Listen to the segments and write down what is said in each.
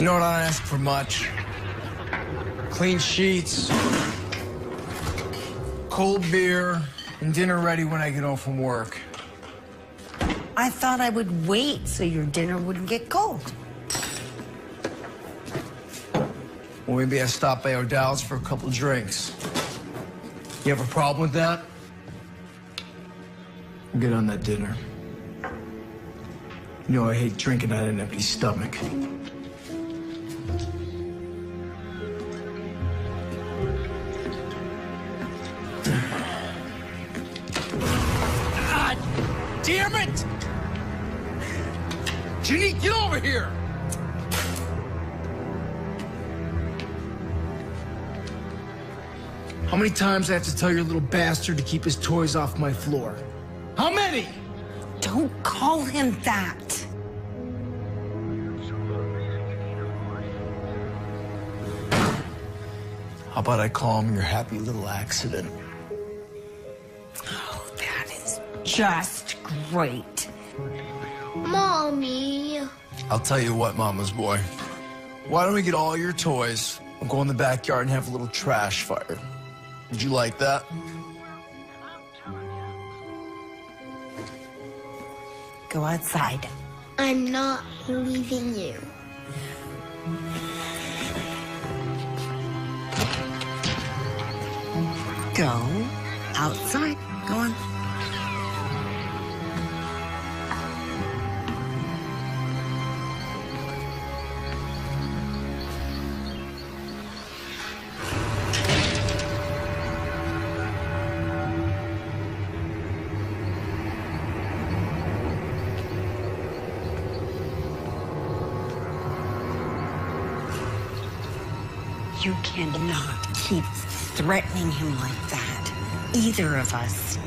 know what, I don't ask for much. Clean sheets, cold beer, and dinner ready when I get home from work. I thought I would wait so your dinner wouldn't get cold. Well, maybe I stop by O'Dowd's for a couple drinks. You have a problem with that? We'll get on that dinner. You know I hate drinking on an empty stomach. God damn it! Ginny, get over here! How many times I have to tell your little bastard to keep his toys off my floor? How many? Don't call him that. How about I call him your happy little accident? Oh, that is just great. Mommy. I'll tell you what, Mama's boy. Why don't we get all your toys and go in the backyard and have a little trash fire? Would you like that? Go outside. I'm not leaving you. Go outside. Go on. You cannot keep threatening him like that. Either of us.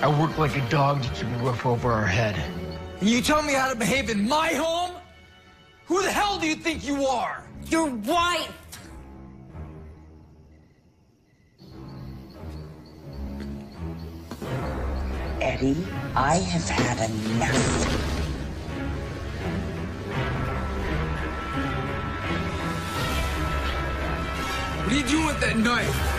I work like a dog to keep a roof over our head. And you tell me how to behave in my home? Who the hell do you think you are? Your wife! Eddie, I have had enough. What are you doing with that knife?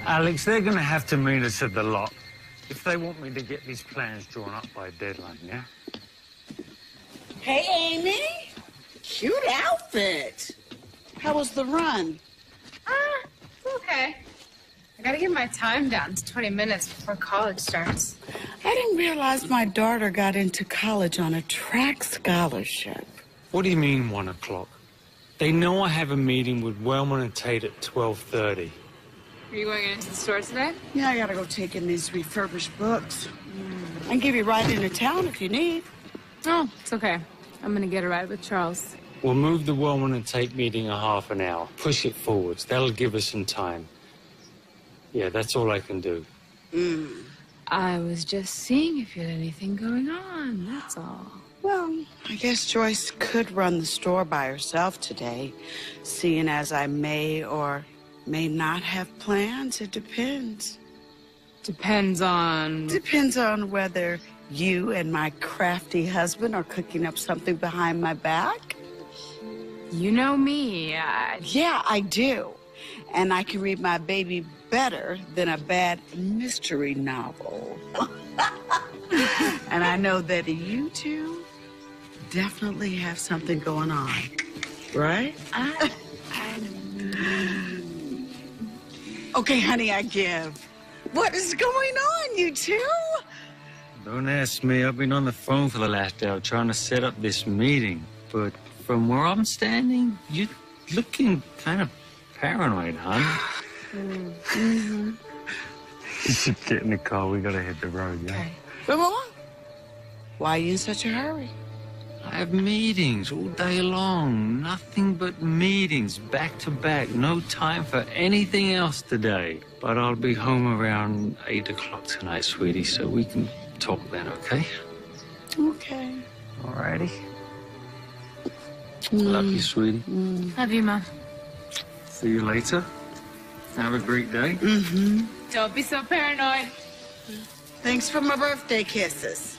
Alex, they're going to have to meet us at the lot if they want me to get these plans drawn up by a deadline, yeah? Hey, Amy. Cute outfit. How was the run? Okay. I gotta get my time down to 20 minutes before college starts. I didn't realize my daughter got into college on a track scholarship. What do you mean, 1 o'clock? They know I have a meeting with Wellman and Tate at 12:30. Are you going into the store today? Yeah, I gotta go take in these refurbished books. I can give you a ride into town if you need. Oh, it's okay. I'm gonna get a ride with Charles. We'll move the Wellman and Tate meeting a half an hour. Push it forwards. That'll give us some time. Yeah, that's all I can do. I was just seeing if you had anything going on, that's all. Well, I guess Joyce could run the store by herself today, seeing as I may or may not have plans. It depends. Depends on... Depends on whether you and my crafty husband are cooking up something behind my back. You know me. Yeah, I do. And I can read my baby better than a bad mystery novel. And I know that you two definitely have something going on, right? Okay, honey, I give. What is going on, you two? Don't ask me. I've been on the phone for the last hour trying to set up this meeting. But from where I'm standing, you're looking kind of paranoid, hon. You should get in the car. We gotta hit the road, yeah? Okay. Come on. Why are you in such a hurry? I have meetings all day long. Nothing but meetings, back to back. No time for anything else today. But I'll be home around 8 o'clock tonight, sweetie, so we can talk then, okay? Okay. Alrighty. Love you, sweetie. Love you, Mom. See you later. Have a great day. Don't be so paranoid. Thanks for my birthday kisses.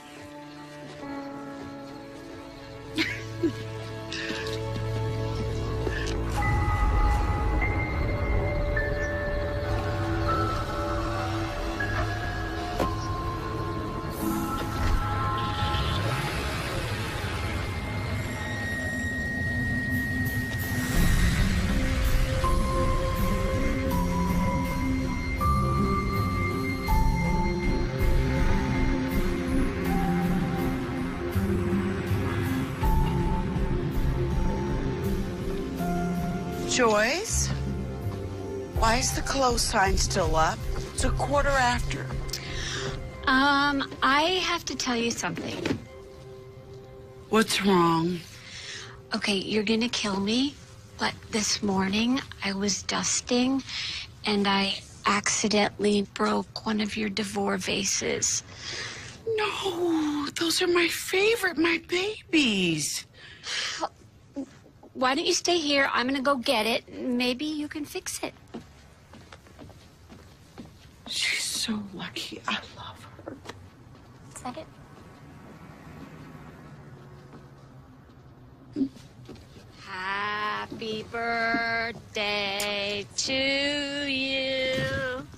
Joyce, why is the close sign still up? It's 1:15. I have to tell you something. What's wrong? Okay, you're gonna kill me, but this morning I was dusting and I accidentally broke one of your Devore vases. No, those are my favorite, my babies. Why don't you stay here? I'm gonna go get it. Maybe you can fix it. She's so lucky. I love her. Is that it? Happy birthday to you.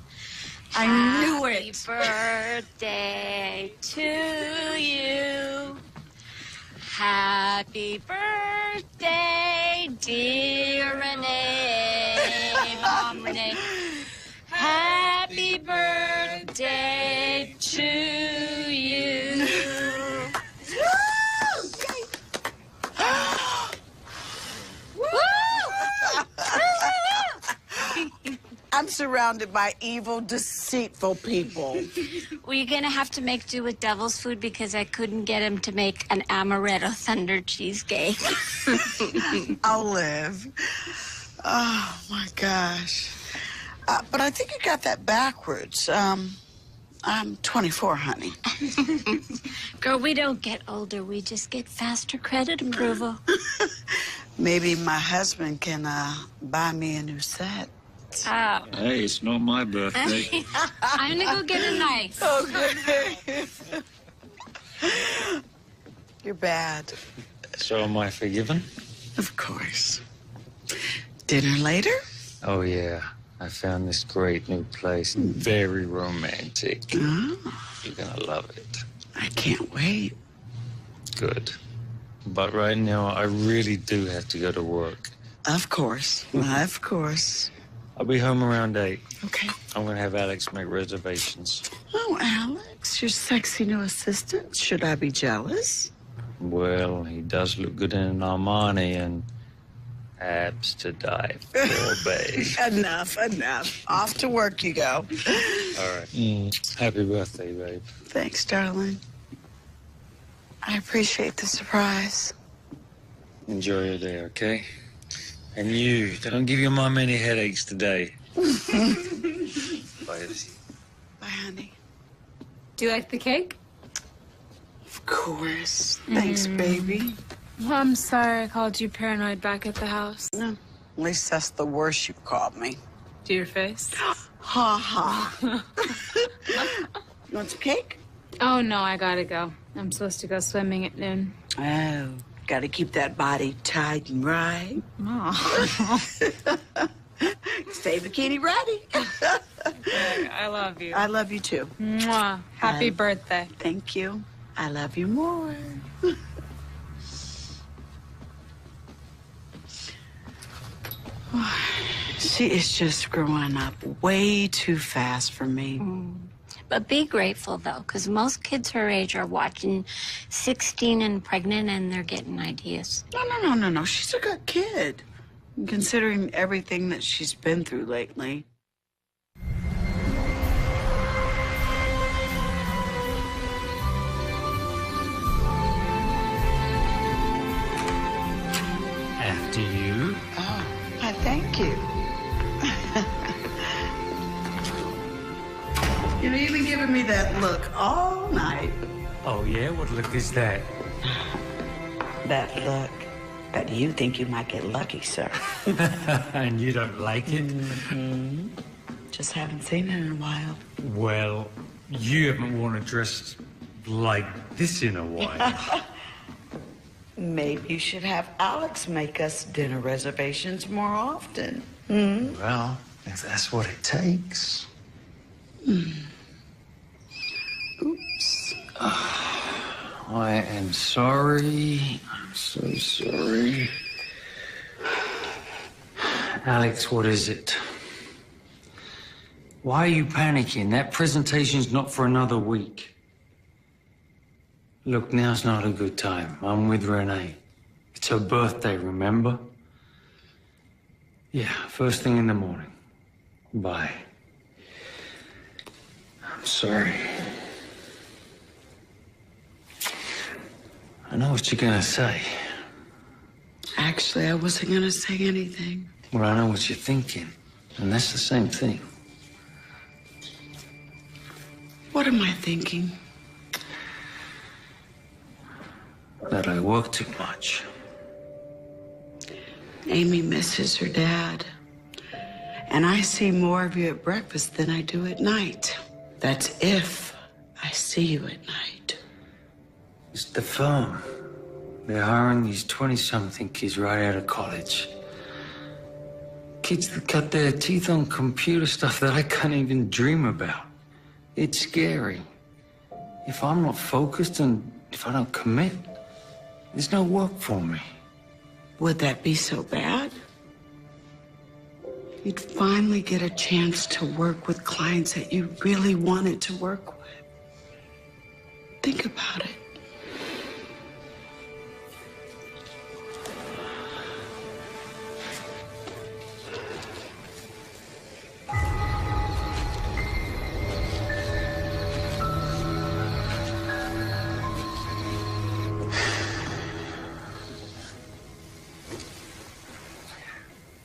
I knew it. Happy birthday to you. Happy birthday, dear Renee. Mom, Renee. Happy birthday to you. I'm surrounded by evil, deceitful people. Well, you're gonna have to make do with devil's food because I couldn't get him to make an amaretto thunder cheesecake. I'll live. Oh, my gosh. But I think you got that backwards. I'm 24, honey. Girl, we don't get older. We just get faster credit approval. Maybe my husband can buy me a new set. Oh. Hey, it's not my birthday. I'm gonna go get a knife. Okay. You're bad. So am I forgiven? Of course. Dinner later? Oh, yeah. I found this great new place. Very romantic. Oh, You're gonna love it. I can't wait. Good. But right now, I really do have to go to work. Of course. Of course. I'll be home around 8. Okay. I'm gonna have Alex make reservations. Oh, Alex, your sexy new assistant. Should I be jealous? Well, he does look good in an Armani and abs to die for, babe. Enough. Off to work you go. All right. Happy birthday, babe. Thanks, darling. I appreciate the surprise. Enjoy your day, okay? And you, don't give your mom any headaches today. Bye. Bye, honey. Do you like the cake? Of course. Thanks, baby. Well, I'm sorry I called you paranoid back at the house. No, at least that's the worst you called me. To your face? Ha ha. You want some cake? Oh, no, I gotta go. I'm supposed to go swimming at noon. Oh, gotta keep that body tight and right. Oh. Stay bikini ready. I love you. I love you too. Mwah. Happy birthday. Thank you. I love you more. She is just growing up way too fast for me. But be grateful, though, because most kids her age are watching 16 and Pregnant, and they're getting ideas. No. She's a good kid, considering everything that she's been through lately. After you. Oh, I thank you. You've even given me that look all night. Oh, yeah? What look is that? That look that you think you might get lucky, sir. And you don't like it? Just haven't seen it in a while. Well, you haven't worn a dress like this in a while. Maybe you should have Alex make us dinner reservations more often. Well, if that's what it takes. Oops. I am sorry. I'm so sorry. Alex, what is it? Why are you panicking? That presentation's not for another week. Look, now's not a good time. I'm with Renee. It's her birthday, remember? Yeah, first thing in the morning. Bye. I'm sorry. I know what you're gonna say. Actually, I wasn't gonna say anything. Well, I know what you're thinking. And that's the same thing. What am I thinking? That I work too much. Amy misses her dad. And I see more of you at breakfast than I do at night. That's if I see you at night. It's the firm. They're hiring these 20-something kids right out of college. Kids that cut their teeth on computer stuff that I can't even dream about. It's scary. If I'm not focused and if I don't commit, there's no work for me. Would that be so bad? You'd finally get a chance to work with clients that you really wanted to work with. Think about it.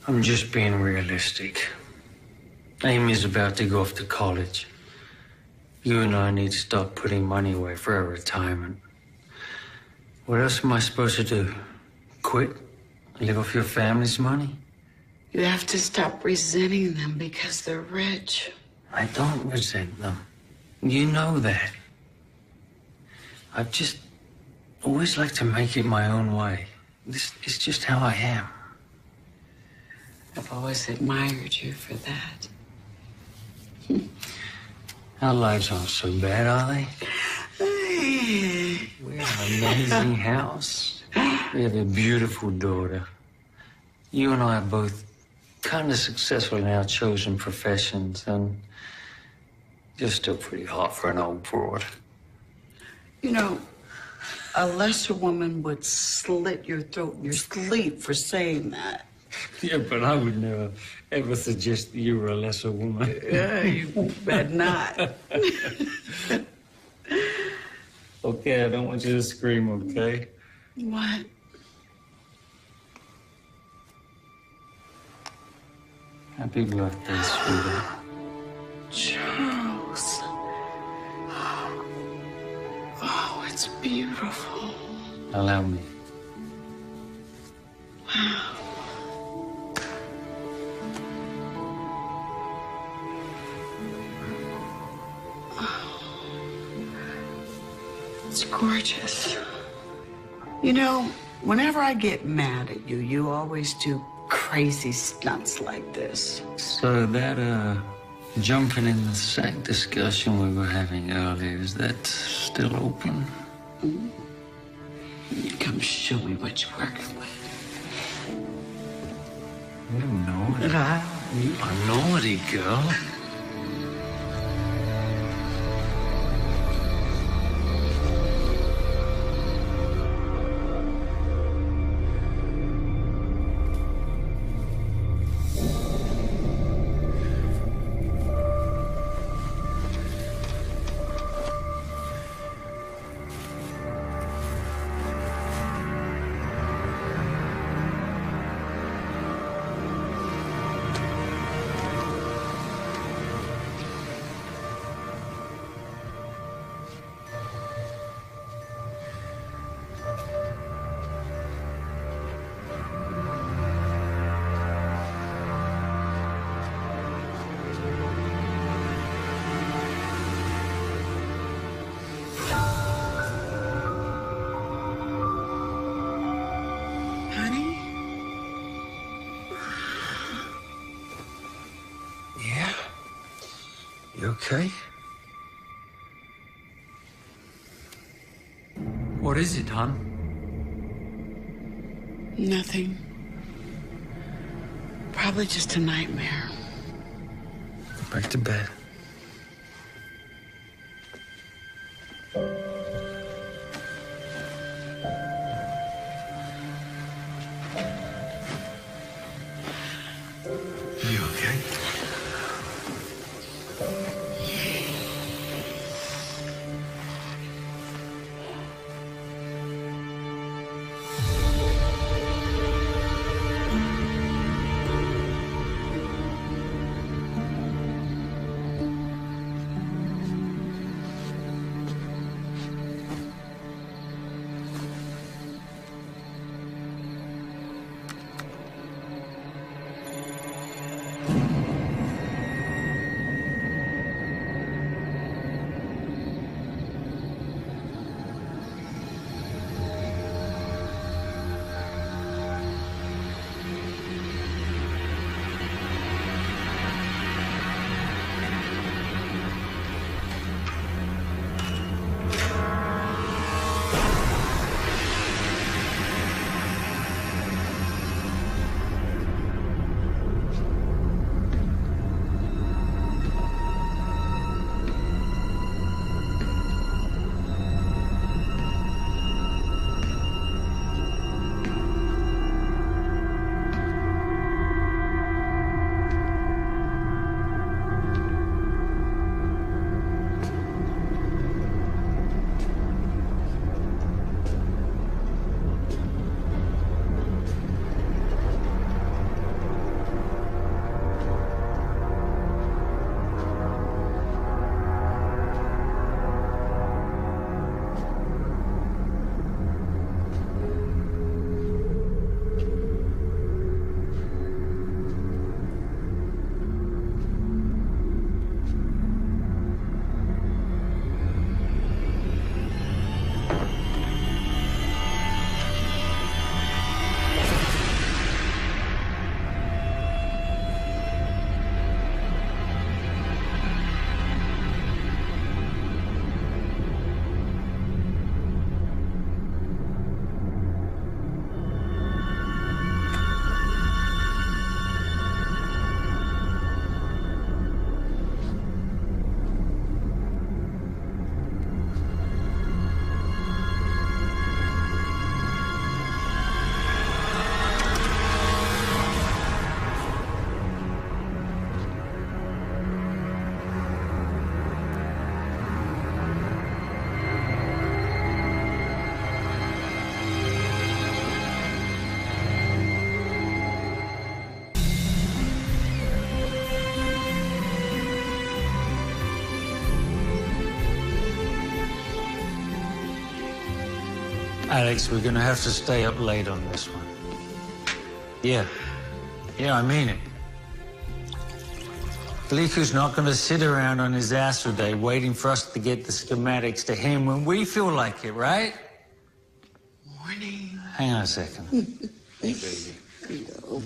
I'm just being realistic. Amy's about to go off to college. You and I need to start putting money away for our retirement. What else am I supposed to do? Quit? Live off your family's money? You have to stop resenting them because they're rich. I don't resent them. You know that. I've just always liked to make it my own way. This is just how I am. I've always admired you for that. Our lives aren't so bad, are they? We have an amazing house. We have a beautiful daughter. You and I are both kind of successful in our chosen professions, and you're still pretty hot for an old broad. You know, a lesser woman would slit your throat in your sleep for saying that. Yeah, but I would never, ever suggest that you were a lesser woman. Yeah, you bet not. Okay, I don't want you to scream, okay? What? Happy birthday, sweetheart. Charles. Oh, it's beautiful. Allow me. Wow. It's gorgeous. You know, whenever I get mad at you, you always do crazy stunts like this. So that, jumping in the sack discussion we were having earlier, is that still open? Come show me what you're working with. You don't know it. You are naughty, girl. Honey? Yeah? You okay? What is it, hon? Nothing. Probably just a nightmare. Go back to bed. You okay? Alex, we're gonna have to stay up late on this one. Yeah, I mean it. Gliku's not gonna sit around on his ass all day waiting for us to get the schematics to him when we feel like it, right? Morning. Hang on a second. Hey, baby. Hello.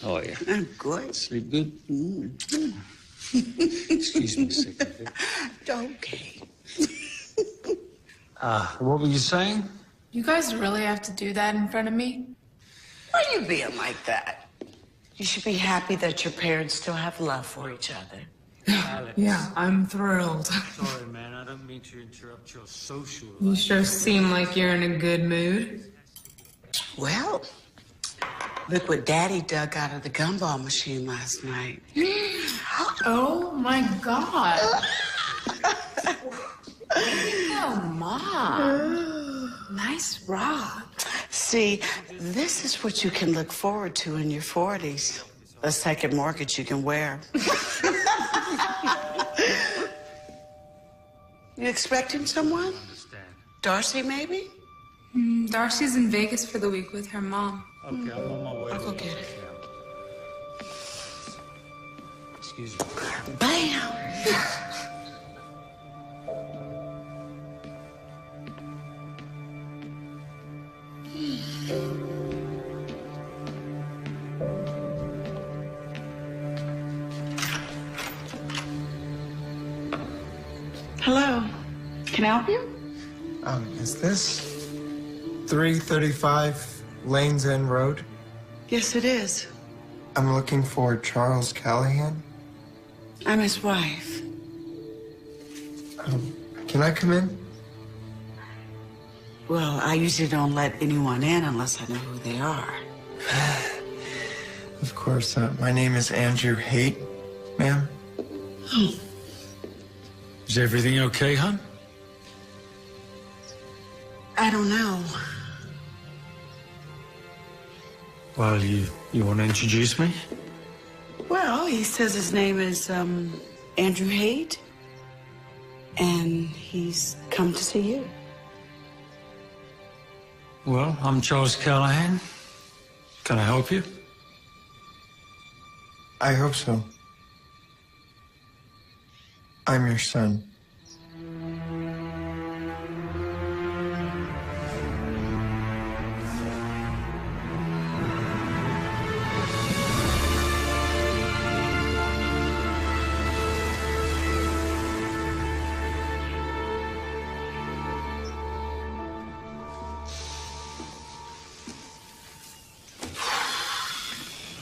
How are you? I'm good. Sleep good? Excuse me a second. Okay. What were you saying? You guys really have to do that in front of me? Why are you being like that? You should be happy that your parents still have love for each other. Alex. Yeah, I'm thrilled. Sorry, man. I don't mean to interrupt your social life. You sure seem like you're in a good mood. Well, look what Daddy dug out of the gumball machine last night. Oh my God. Oh, Mom. Nice rock. See, this is what you can look forward to in your 40s. A second mortgage you can wear. You expecting someone? Darcy, maybe? Darcy's in Vegas for the week with her mom. Okay, I'm on my way. I'll go get it. Excuse me. Bam! Hello. Can I help you? Is this 335 Lanes End Road? Yes, it is. I'm looking for Charles Callahan. I'm his wife. Can I come in? Well, I usually don't let anyone in unless I know who they are. Of course. My name is Andrew Haight, ma'am. Is everything okay, hon? I don't know. Well, you want to introduce me? Well, he says his name is Andrew Haight, and he's come to see you. Well, I'm Charles Callahan. Can I help you? I hope so. I'm your son.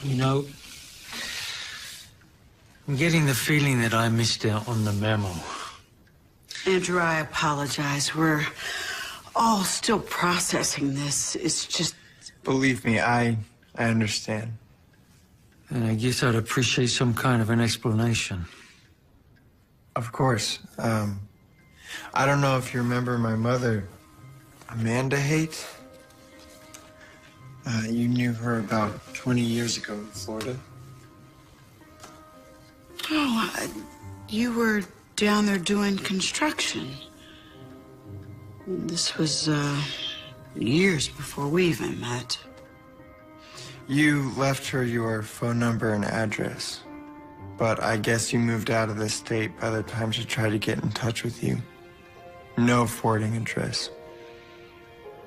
You know, I'm getting the feeling that I missed out on the memo. Andrew, I apologize. We're all still processing this. It's just... Believe me, I understand. And I guess I'd appreciate some kind of an explanation. Of course. I don't know if you remember my mother, Amanda Haight. You knew her about 20 years ago in Florida. Oh, you were down there doing construction. This was, years before we even met. You left her your phone number and address, but I guess you moved out of the state by the time she tried to get in touch with you. No forwarding address.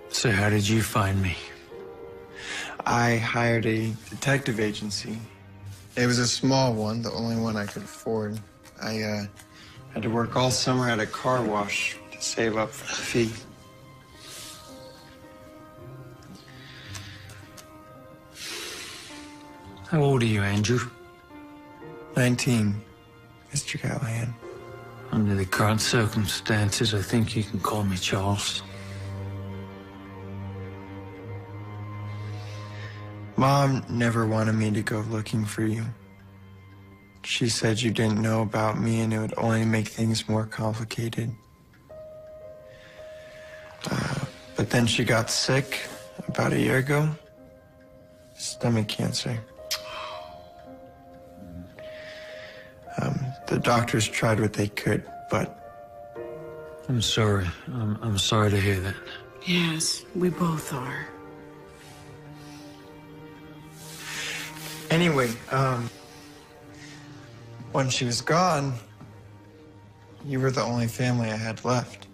So how did you find me? I hired a detective agency. It was a small one, the only one I could afford. I had to work all summer at a car wash to save up for the fee. How old are you, Andrew? 19, Mr. Callahan. Under the current circumstances, I think you can call me Charles. Mom never wanted me to go looking for you. She said you didn't know about me and it would only make things more complicated. But then she got sick about a year ago. Stomach cancer. The doctors tried what they could, but... I'm sorry. I'm sorry to hear that. Yes, we both are. Anyway, when she was gone, you were the only family I had left.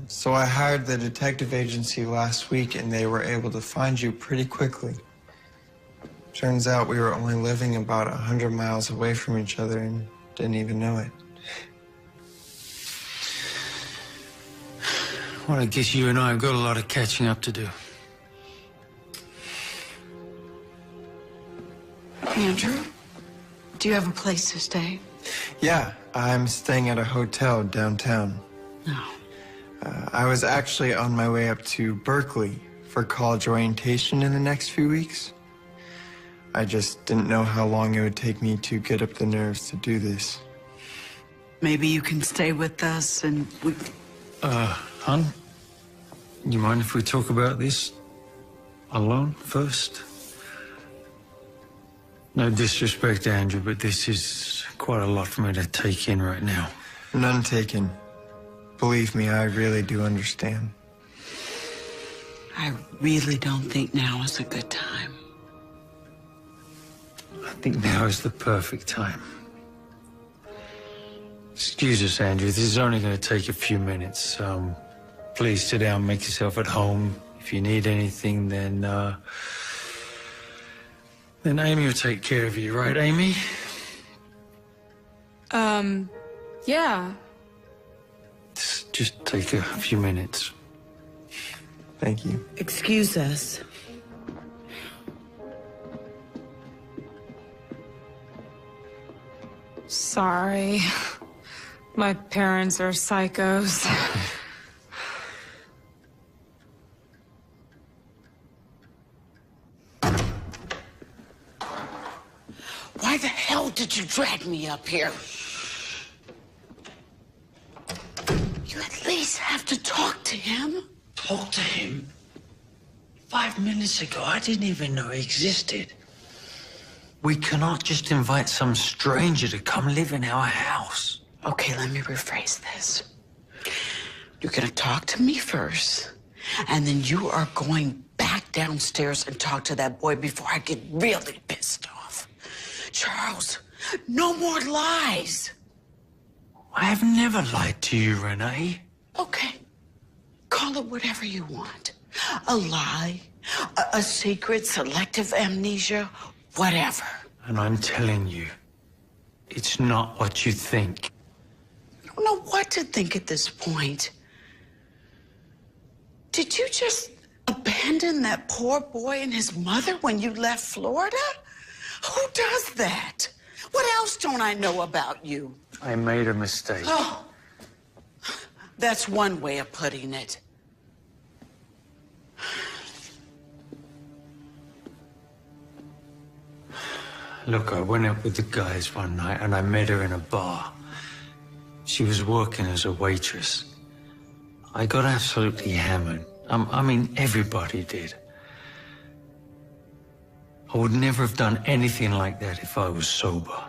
So I hired the detective agency last week, and they were able to find you pretty quickly. Turns out we were only living about 100 miles away from each other and didn't even know it. Well, I guess you and I have got a lot of catching up to do. Andrew, do you have a place to stay? Yeah, I'm staying at a hotel downtown. No. I was actually on my way up to Berkeley for college orientation in the next few weeks. I just didn't know how long it would take me to get up the nerves to do this. Maybe you can stay with us and we... Hon, you mind if we talk about this alone first? No disrespect, Andrew, but this is quite a lot for me to take in right now. None taken. Believe me, I really do understand. I really don't think now is a good time. I think now is the perfect time. Excuse us, Andrew. This is only going to take a few minutes. Please sit down, make yourself at home. If you need anything, then Amy will take care of you, right, Amy? Yeah. Just take a few minutes. Thank you. Excuse us. Sorry. My parents are psychos. Why the hell did you drag me up here? You at least have to talk to him. Talk to him? 5 minutes ago, I didn't even know he existed. We cannot just invite some stranger to come live in our house. Okay, let me rephrase this. You're gonna talk to me first, and then you are going back downstairs and talk to that boy before I get really pissed off. Charles, no more lies. I have never lied to you, Renee. Okay, call it whatever you want. A lie, a secret, selective amnesia, whatever. And I'm telling you, it's not what you think. I don't know what to think at this point. Did you just abandon that poor boy and his mother when you left Florida? Who does that? What else don't I know about you? I made a mistake. Oh, that's one way of putting it. Look, I went out with the guys one night and I met her in a bar. She was working as a waitress. I got absolutely hammered. I mean, everybody did. I would never have done anything like that if I was sober.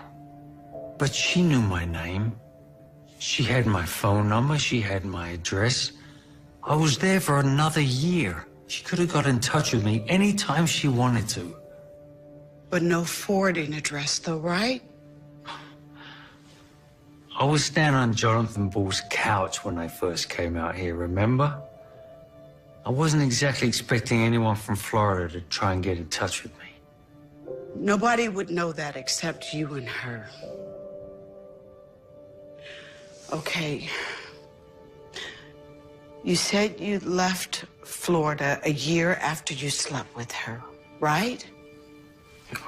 But she knew my name. She had my phone number. She had my address. I was there for another year. She could have got in touch with me anytime she wanted to. But no forwarding address, though, right? I was standing on Jonathan Bull's couch when I first came out here, remember? I wasn't exactly expecting anyone from Florida to try and get in touch with me. Nobody would know that except you and her. Okay. You said you left Florida a year after you slept with her, right?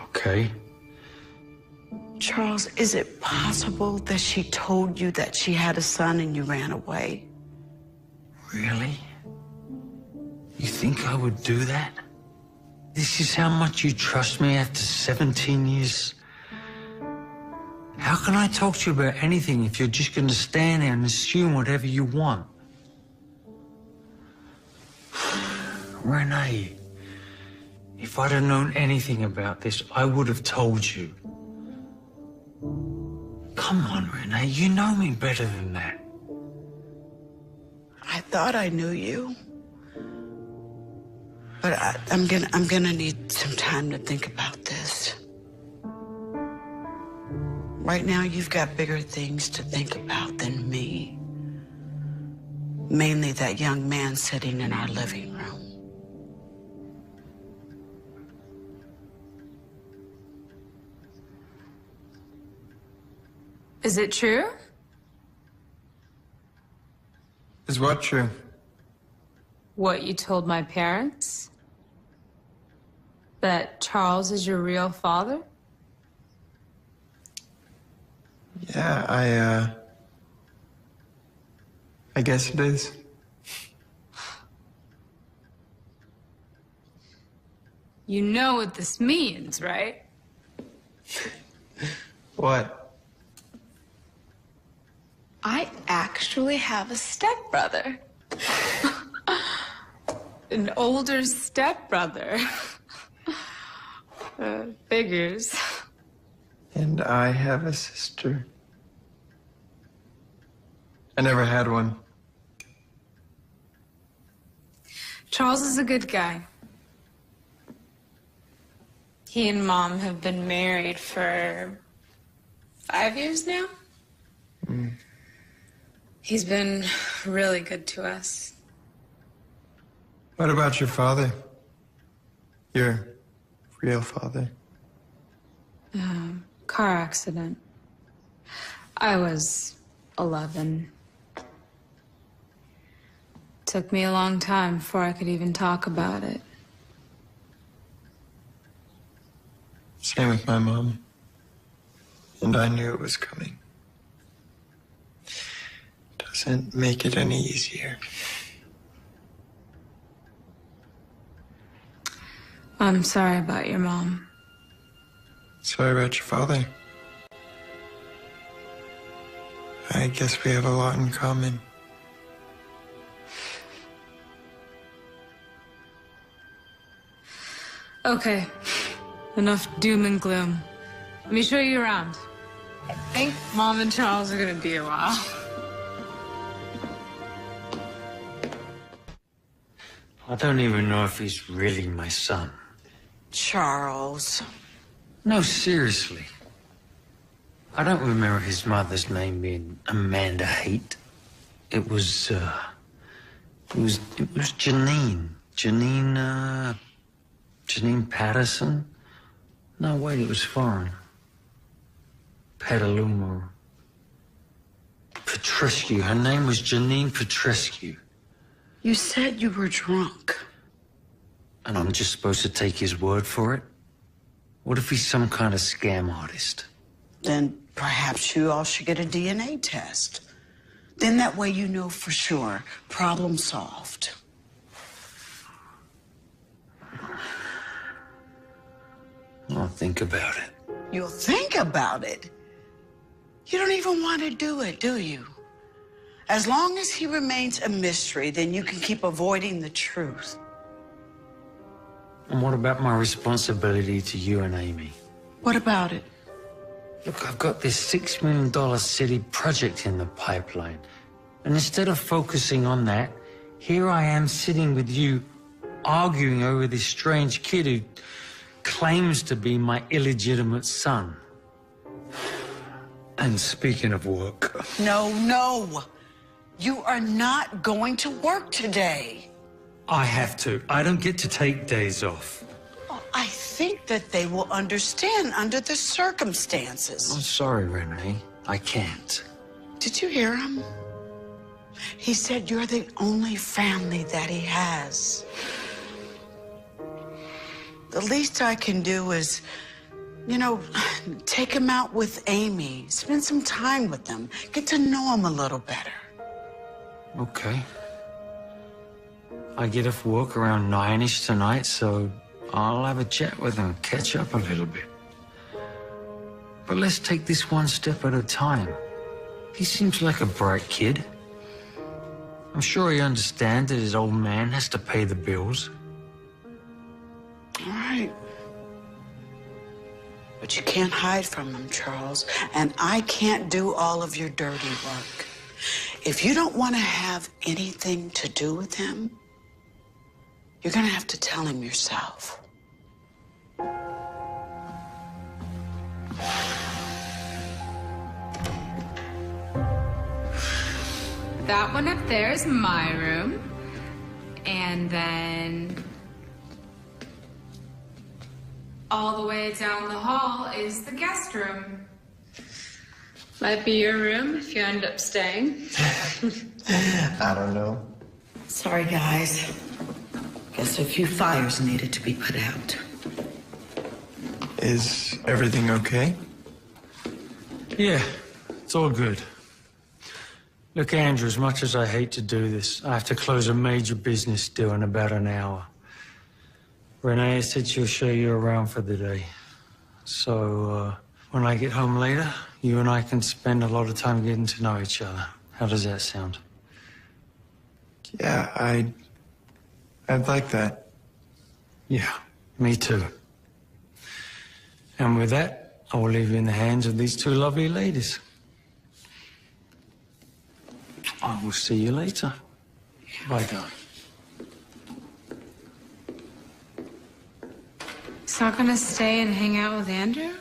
Okay. Charles, is it possible that she told you that she had a son and you ran away? Really? You think I would do that? This is how much you trust me after 17 years? How can I talk to you about anything if you're just going to stand there and assume whatever you want? Renee, if I'd have known anything about this, I would have told you. Come on, Renee, you know me better than that. I thought I knew you. But I'm gonna need some time to think about this. Right now, you've got bigger things to think about than me. Mainly that young man sitting in our living room. Is it true? Is what true? What you told my parents? That Charles is your real father? Yeah, I guess it is. You know what this means, right? What? I actually have a stepbrother. An older stepbrother. Figures. And I have a sister. I never had one. Charles is a good guy. He and Mom have been married for 5 years now. He's been really good to us. What about your father? Your real father? Car accident. I was 11. Took me a long time before I could even talk about it. Same with my mom. And I knew it was coming. Doesn't make it any easier. I'm sorry about your mom. Sorry about your father. I guess we have a lot in common. Okay, enough doom and gloom. Let me show you around. I think Mom and Charles are gonna be a while. I don't even know if he's really my son. Charles. No, seriously. I don't remember his mother's name being Amanda Haight. It was Janine. Janine Patterson? No, wait, it was foreign. Petaluma. Petrescu. Her name was Janine Petrescu. You said you were drunk. And I'm just supposed to take his word for it? What if he's some kind of scam artist? Then perhaps you all should get a DNA test. Then that way you know for sure. Problem solved. I'll think about it. You'll think about it. You don't even want to do it, do you? As long as he remains a mystery, then you can keep avoiding the truth. And what about my responsibility to you and Amy? What about it? Look, I've got this $6 million city project in the pipeline. And instead of focusing on that, here I am sitting with you, arguing over this strange kid who claims to be my illegitimate son. And speaking of work... No. You are not going to work today. I have to. I don't get to take days off. Well, I think that they will understand under the circumstances. I'm sorry, Renee. I can't. Did you hear him? He said you're the only family that he has. The least I can do is, take him out with Amy, spend some time with them, get to know him a little better. Okay. I get off work around 9-ish tonight, so I'll have a chat with him, catch up a little bit. But let's take this one step at a time. He seems like a bright kid. I'm sure he understands that his old man has to pay the bills. All right. But you can't hide from him, Charles. And I can't do all of your dirty work. If you don't want to have anything to do with him, you're going to have to tell him yourself. That one up there is my room. And then all the way down the hall is the guest room. Might be your room if you end up staying. I don't know. Sorry, guys. Guess a few fires needed to be put out. Is everything okay? Yeah, it's all good. Look, Andrew, as much as I hate to do this, I have to close a major business deal in about an hour. Renee said she'll show you around for the day. So, when I get home later, you and I can spend a lot of time getting to know each other. How does that sound? Yeah, I'd like that. Yeah, me too. And with that, I will leave you in the hands of these two lovely ladies. I will see you later. Bye, darling. He's not gonna stay and hang out with Andrew?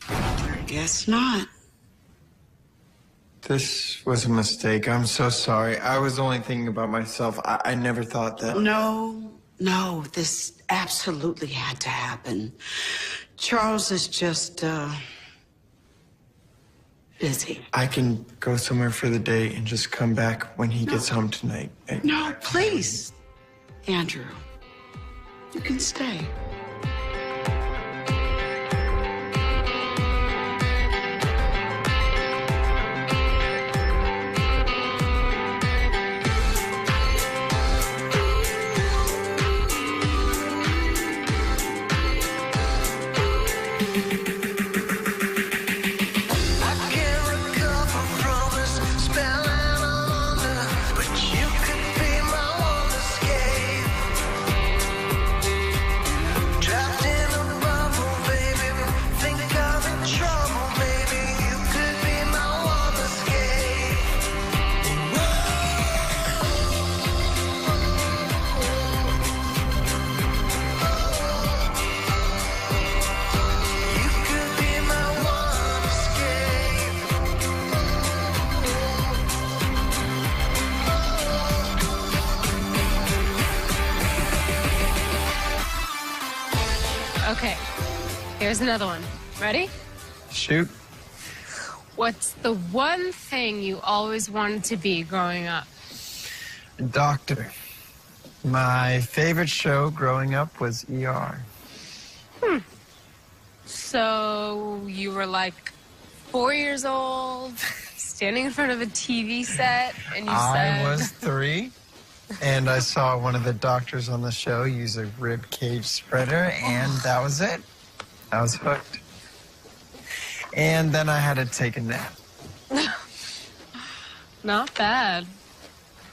I guess not. This was a mistake. I'm so sorry. I was only thinking about myself. I never thought that. No, this absolutely had to happen. Charles is just, busy. I can go somewhere for the day and just come back when he gets home tonight. No, please, Andrew. You can stay. Okay, here's another one. Ready? Shoot. What's the one thing you always wanted to be growing up? Doctor. My favorite show growing up was ER. So you were like 4 years old, standing in front of a TV set, and you said... I was 3, and I saw one of the doctors on the show use a rib cage spreader, and that was it. I was hooked. And then I had to take a nap. Not bad.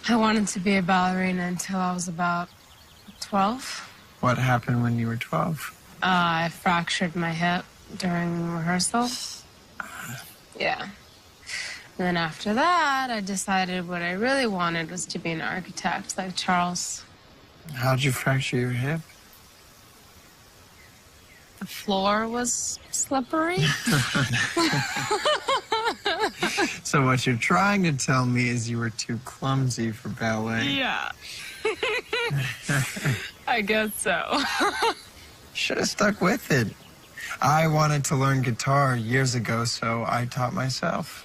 I wanted to be a ballerina until I was about 12. What happened when you were 12? I fractured my hip during rehearsal. Yeah. And then after that, I decided what I really wanted was to be an architect like Charles. How'd you fracture your hip? The floor was slippery. So what you're trying to tell me is you were too clumsy for ballet. Yeah. I guess so. Should have stuck with it. I wanted to learn guitar years ago, so I taught myself.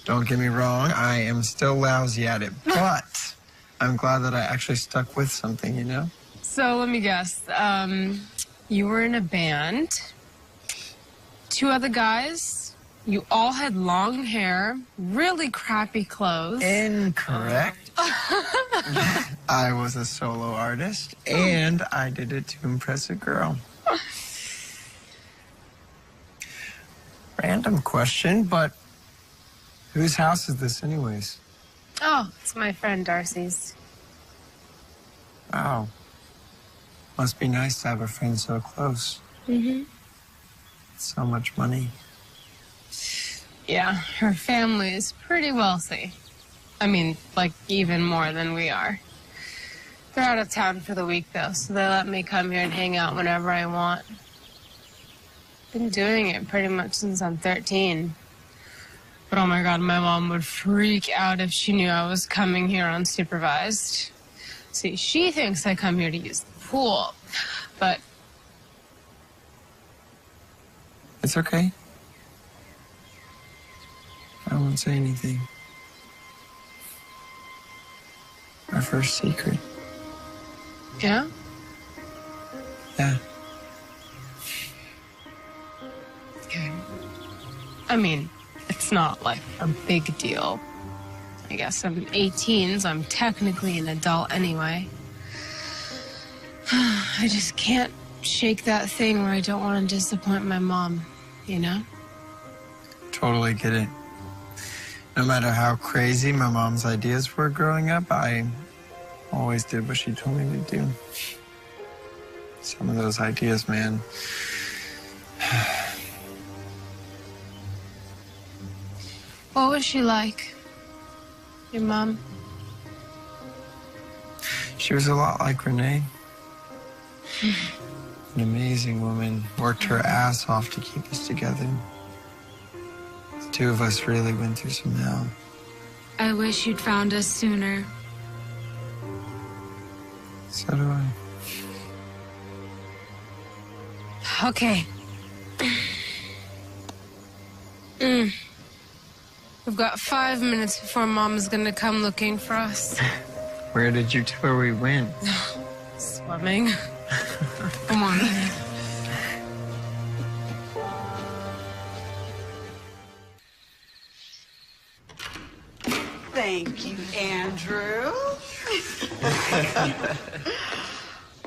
Don't get me wrong, I am still lousy at it, but I'm glad that I actually stuck with something, you know? So let me guess. You were in a band. 2 other guys. You all had long hair, really crappy clothes. Incorrect. I was a solo artist, and I did it to impress a girl. Random question, but whose house is this anyways? Oh, it's my friend Darcy's. Wow. Must be nice to have a friend so close. Mm-hmm. So much money. Yeah, her family is pretty wealthy. I mean, like, even more than we are. They're out of town for the week, though, so they let me come here and hang out whenever I want. Been doing it pretty much since I'm 13. But oh my God, my mom would freak out if she knew I was coming here unsupervised. See, she thinks I come here to use the pool, but... It's okay. I won't say anything. Our first secret. Yeah? Yeah. Okay. I mean, it's not like a big deal. I guess I'm 18, so I'm technically an adult anyway. I just can't shake that thing where I don't want to disappoint my mom, you know? Totally get it. No matter how crazy my mom's ideas were growing up, I always did what she told me to do. Some of those ideas, man. What was she like? Your mom? She was a lot like Renee. An amazing woman. Worked her ass off to keep us together. The two of us really went through some hell. I wish you'd found us sooner. So do I. Okay. We've got 5 minutes before Mom's gonna come looking for us. Where did you tell her we went? Swimming. Come on. Thank you, Andrew.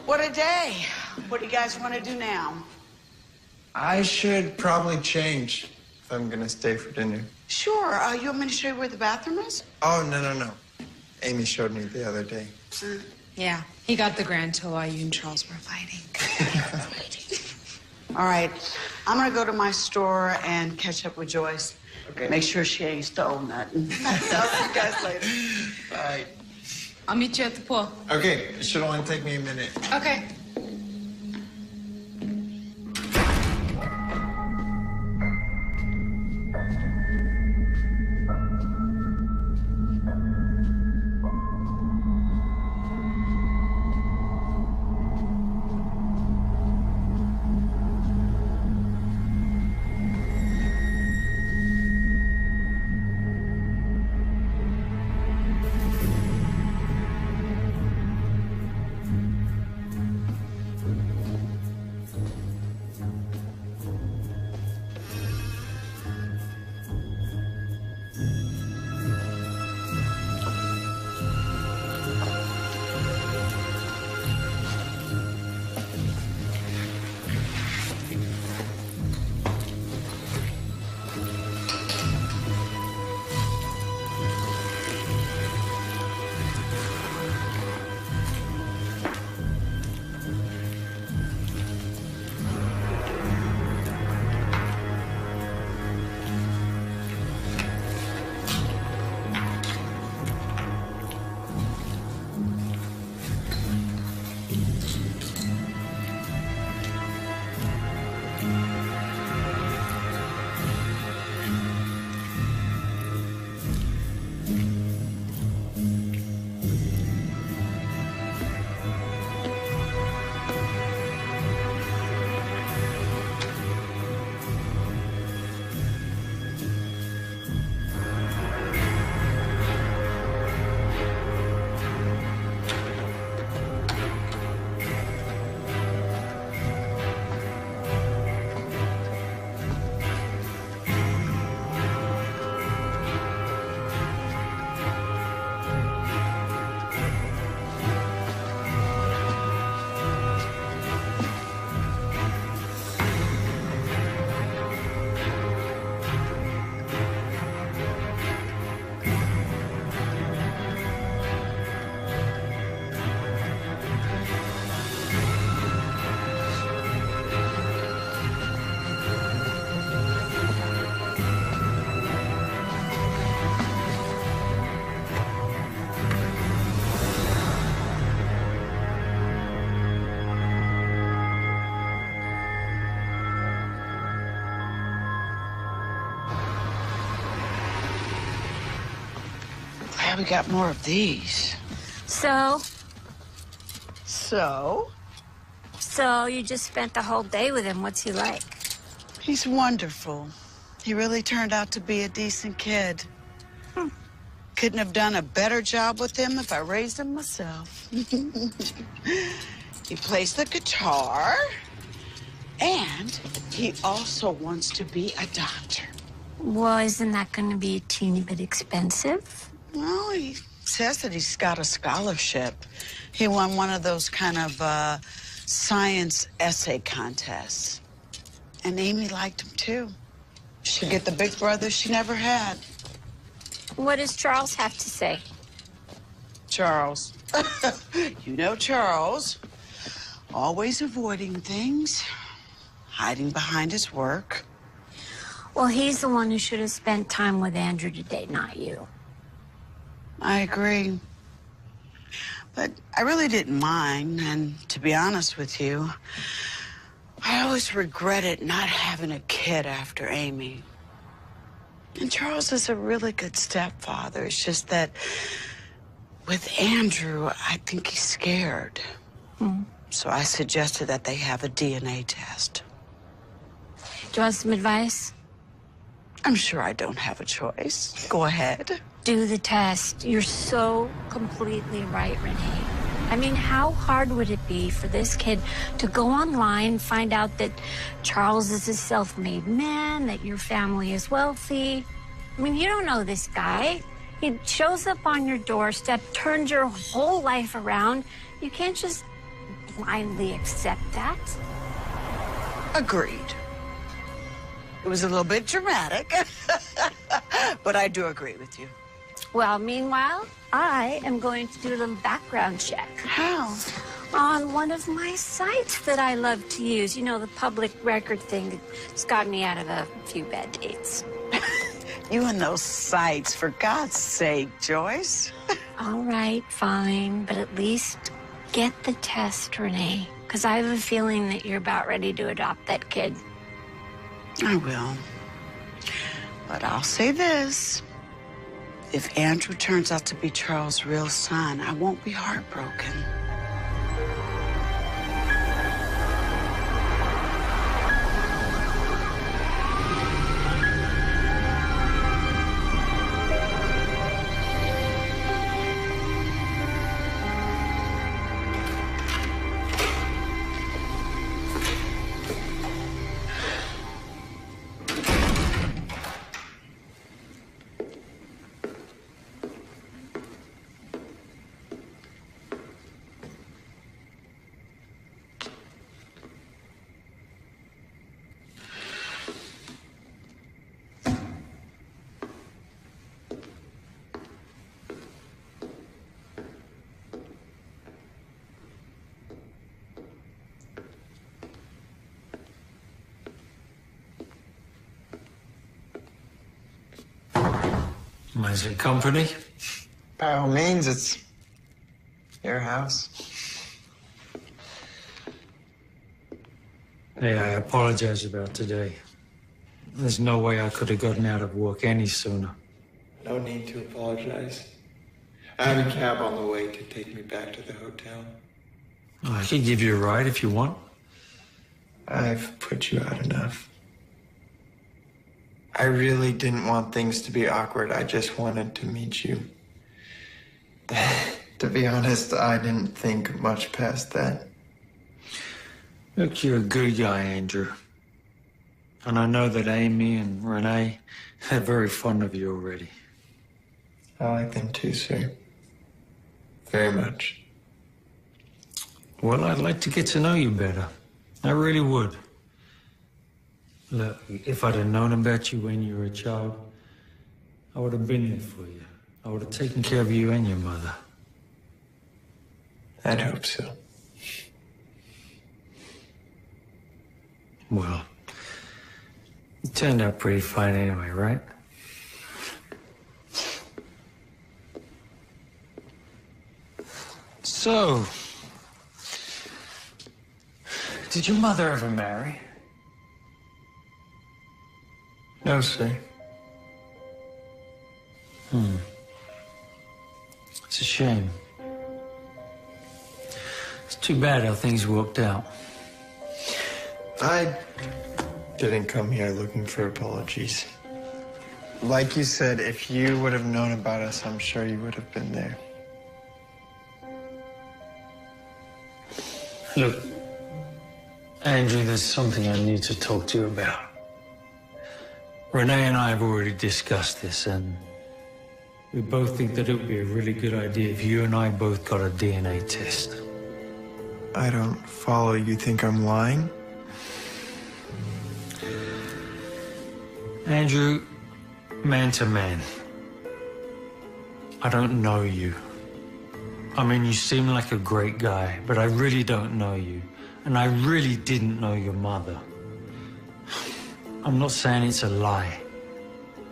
What a day. What do you guys want to do now? I should probably change if I'm gonna stay for dinner. Sure. You want me to show you where the bathroom is? Oh, no. Amy showed me the other day. Yeah, he got the grand tour while you and Charles were fighting. All right. I'm going to go to my store and catch up with Joyce. Okay. Make sure she ain't stole nothing. I'll see you guys later. Bye. I'll meet you at the pool. Okay, it should only take me a minute. Okay. glad we got more of these. So So, you just spent the whole day with him. What's he like? he's wonderful. He really turned out to be a decent kid. Couldn't have done a better job with him if I raised him myself. He plays the guitar, and he also wants to be a doctor. Well, isn't that going to be a teeny bit expensive? Well, he says that he's got a scholarship. He won one of those kind of science essay contests. And Amy liked him, too. She'd get the big brother she never had. What does Charles have to say? Charles. You know Charles. Always avoiding things, hiding behind his work. Well, he's the one who should have spent time with Andrew today, not you. I agree. But I really didn't mind, and to be honest with you, I always regretted not having a kid after Amy. And Charles is a really good stepfather. It's just that with Andrew, I think he's scared. So I suggested that they have a DNA test. Do you want some advice? I'm sure I don't have a choice. Go ahead. Do the test. You're so completely right, Renee. I mean, how hard would it be for this kid to go online, find out that Charles is a self-made man, that your family is wealthy? I mean, you don't know this guy. He shows up on your doorstep, turns your whole life around. You can't just blindly accept that. Agreed. It was a little bit dramatic, but I do agree with you. Well, meanwhile, I am going to do a little background check. How? On one of my sites that I love to use. You know, the public record thing that's got me out of a few bad dates. You and those sites, for God's sake, Joyce. All right, fine, but at least get the test, Renee, because I have a feeling that you're about ready to adopt that kid. I will. But I'll say this. If Andrew turns out to be Charles' real son, I won't be heartbroken. Is it company? By all means, it's your house. Hey, I apologize about today. There's no way I could have gotten out of work any sooner. No need to apologize. I have a cab on the way to take me back to the hotel. I can give you a ride if you want. I've put you out enough. I really didn't want things to be awkward. I just wanted to meet you. To be honest, I didn't think much past that. Look, you're a good guy, Andrew. And I know that Amy and Renee are very fond of you already. I like them too, sir. Very much. Well, I'd like to get to know you better. I really would. Look, if I'd have known about you when you were a child, I would have been there for you. I would have taken care of you and your mother. I'd hope so. Well, you turned out pretty fine anyway, right? So, did your mother ever marry? No, sir. It's a shame. It's too bad how things worked out. I didn't come here looking for apologies. Like you said, if you would have known about us, I'm sure you would have been there. Look, Andrew, there's something I need to talk to you about. Renee and I have already discussed this, and we both think that it would be a really good idea if you and I both got a DNA test. I don't follow. You think I'm lying? Andrew, man to man, I don't know you. I mean, you seem like a great guy, but I really don't know you. And I really didn't know your mother. I'm not saying it's a lie,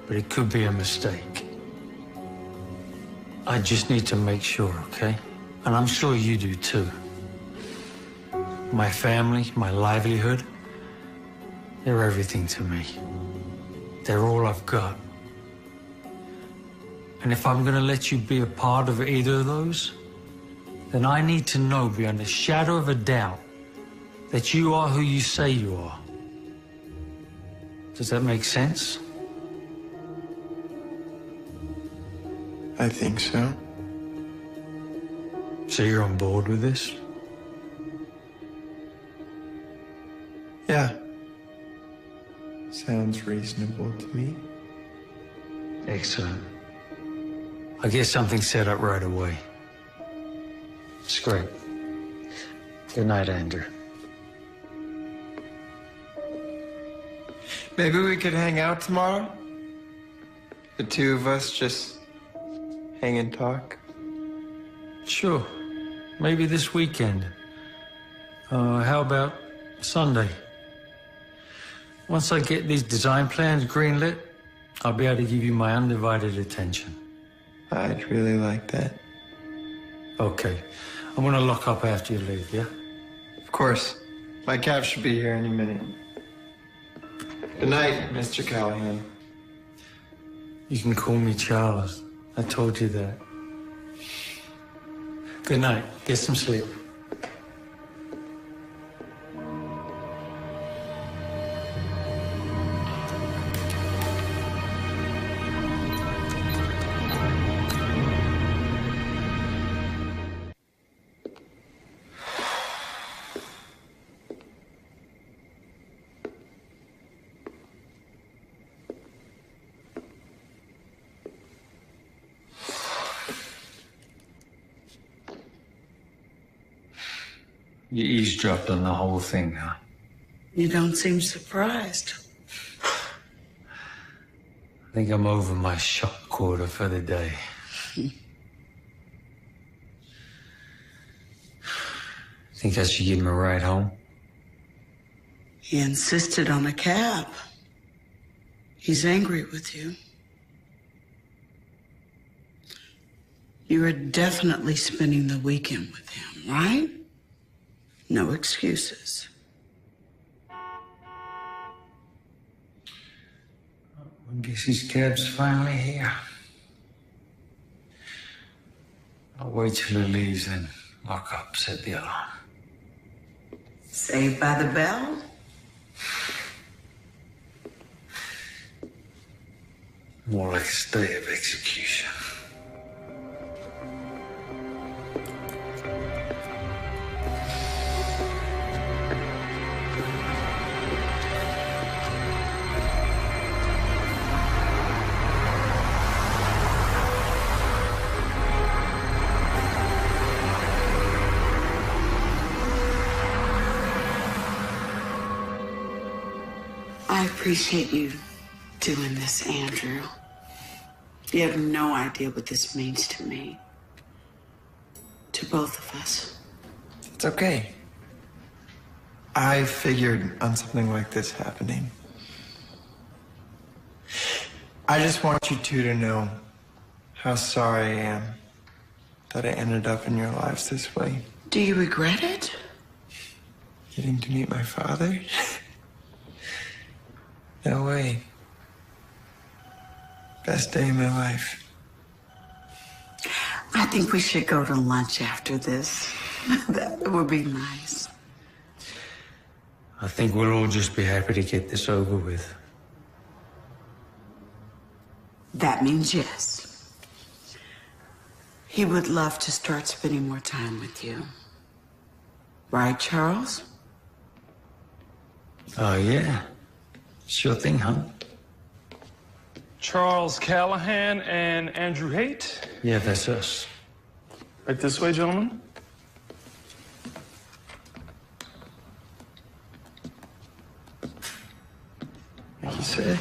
but it could be a mistake. I just need to make sure, okay? And I'm sure you do too. My family, my livelihood, they're everything to me. They're all I've got. And if I'm gonna let you be a part of either of those, then I need to know beyond a shadow of a doubt that you are who you say you are. Does that make sense? I think so. So you're on board with this? Yeah. Sounds reasonable to me. Excellent. I'll get something set up right away. It's great. Good night, Andrew. Maybe we could hang out tomorrow? The two of us just hang and talk? Sure. Maybe this weekend. How about Sunday? Once I get these design plans greenlit, I'll be able to give you my undivided attention. I'd really like that. Okay. I'm gonna lock up after you leave, yeah? Of course. My cab should be here any minute. Good night, Mr. Callahan. You can call me Charles. I told you that. Good night. Get some sleep. You eavesdropped on the whole thing, huh? You don't seem surprised. I think I'm over my shock quarter for the day. Think I should give him a ride home? He insisted on a cab. He's angry with you. You are definitely spending the weekend with him, right? No excuses. I guess his cab's finally here. I'll wait till he leaves, then lock up, set the alarm. Saved by the bell? More like a stay of execution. I appreciate you doing this, Andrew. You have no idea what this means to me. To both of us. It's okay. I figured on something like this happening. I just want you two to know how sorry I am that I ended up in your lives this way. Do you regret it? Getting to meet my father? No way. Best day of my life. I think we should go to lunch after this. That would be nice. I think we'll all just be happy to get this over with. That means yes. He would love to start spending more time with you. Right, Charles? Oh, yeah. Sure thing, huh? Charles Callahan and Andrew Haight. Yeah, that's us. Right this way, gentlemen. Like you said,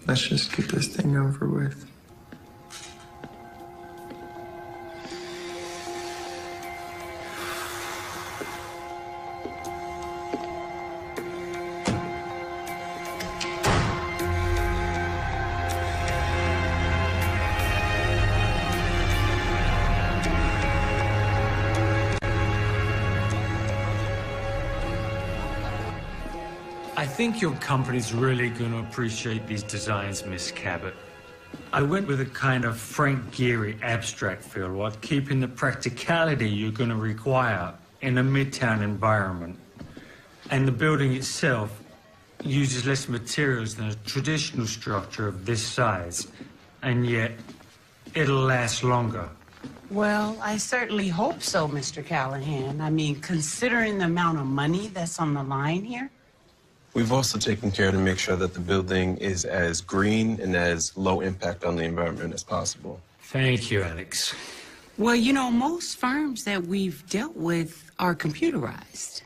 let's just get this thing over with. I think your company's really gonna appreciate these designs, Miss Cabot. I went with a kind of Frank Gehry abstract feel while keeping the practicality you're gonna require in a midtown environment. And the building itself uses less materials than a traditional structure of this size, and yet it'll last longer. Well, I certainly hope so, Mr. Callahan. I mean, considering the amount of money that's on the line here. We've also taken care to make sure that the building is as green and as low impact on the environment as possible. Thank you, Alex. Well, you know, most firms that we've dealt with are computerized.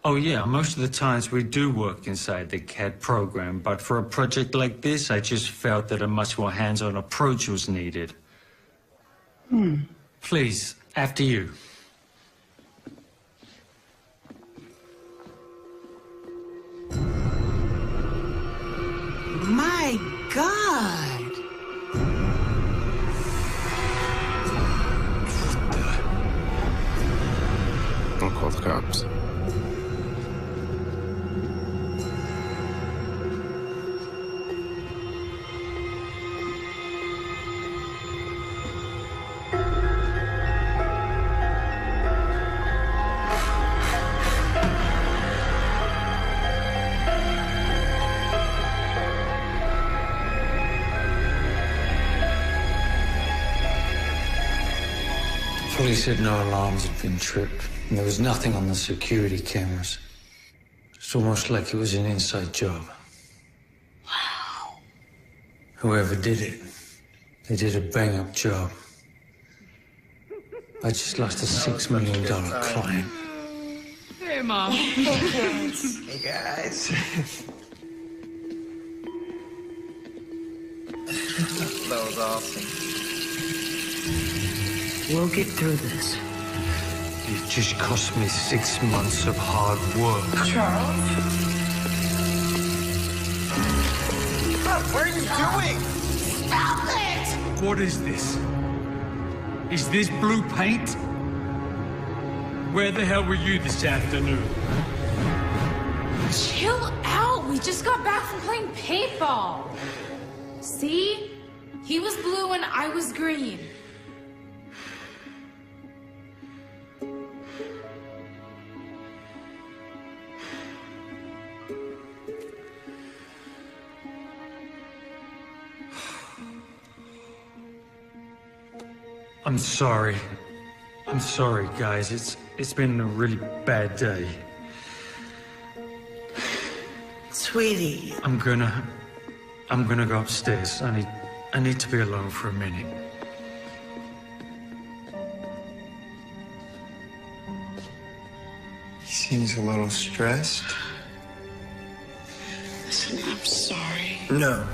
Oh, yeah, most of the times we do work inside the CAD program, but for a project like this, I just felt that a much more hands-on approach was needed. Please, after you. My God! I'll call the cops. Police said no alarms had been tripped, and there was nothing on the security cameras. It's almost like it was an inside job. Wow. Whoever did it, they did a bang-up job. I just lost a $6 million client. Hey, Mom. Hey, guys. That was awesome. We'll get through this. It just cost me 6 months of hard work. Charles? What are you doing? Stop it! What is this? Is this blue paint? Where the hell were you this afternoon? Chill out. We just got back from playing paintball. See? He was blue and I was green. I'm sorry. I'm sorry, guys. It's been a really bad day. Sweetie. I'm gonna go upstairs. I need to be alone for a minute. He seems a little stressed. Listen, I'm sorry. No,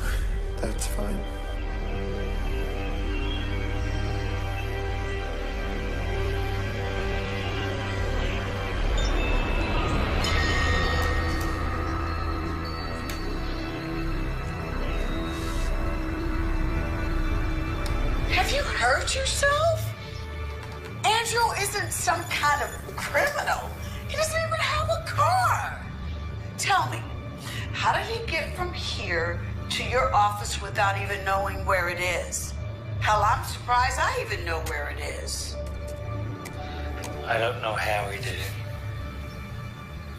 that's fine. Have you hurt yourself? Andrew isn't some kind of criminal. He doesn't even have a car. Tell me, how did he get from here to your office without even knowing where it is? Hell, I'm surprised I even know where it is. I don't know how he did it.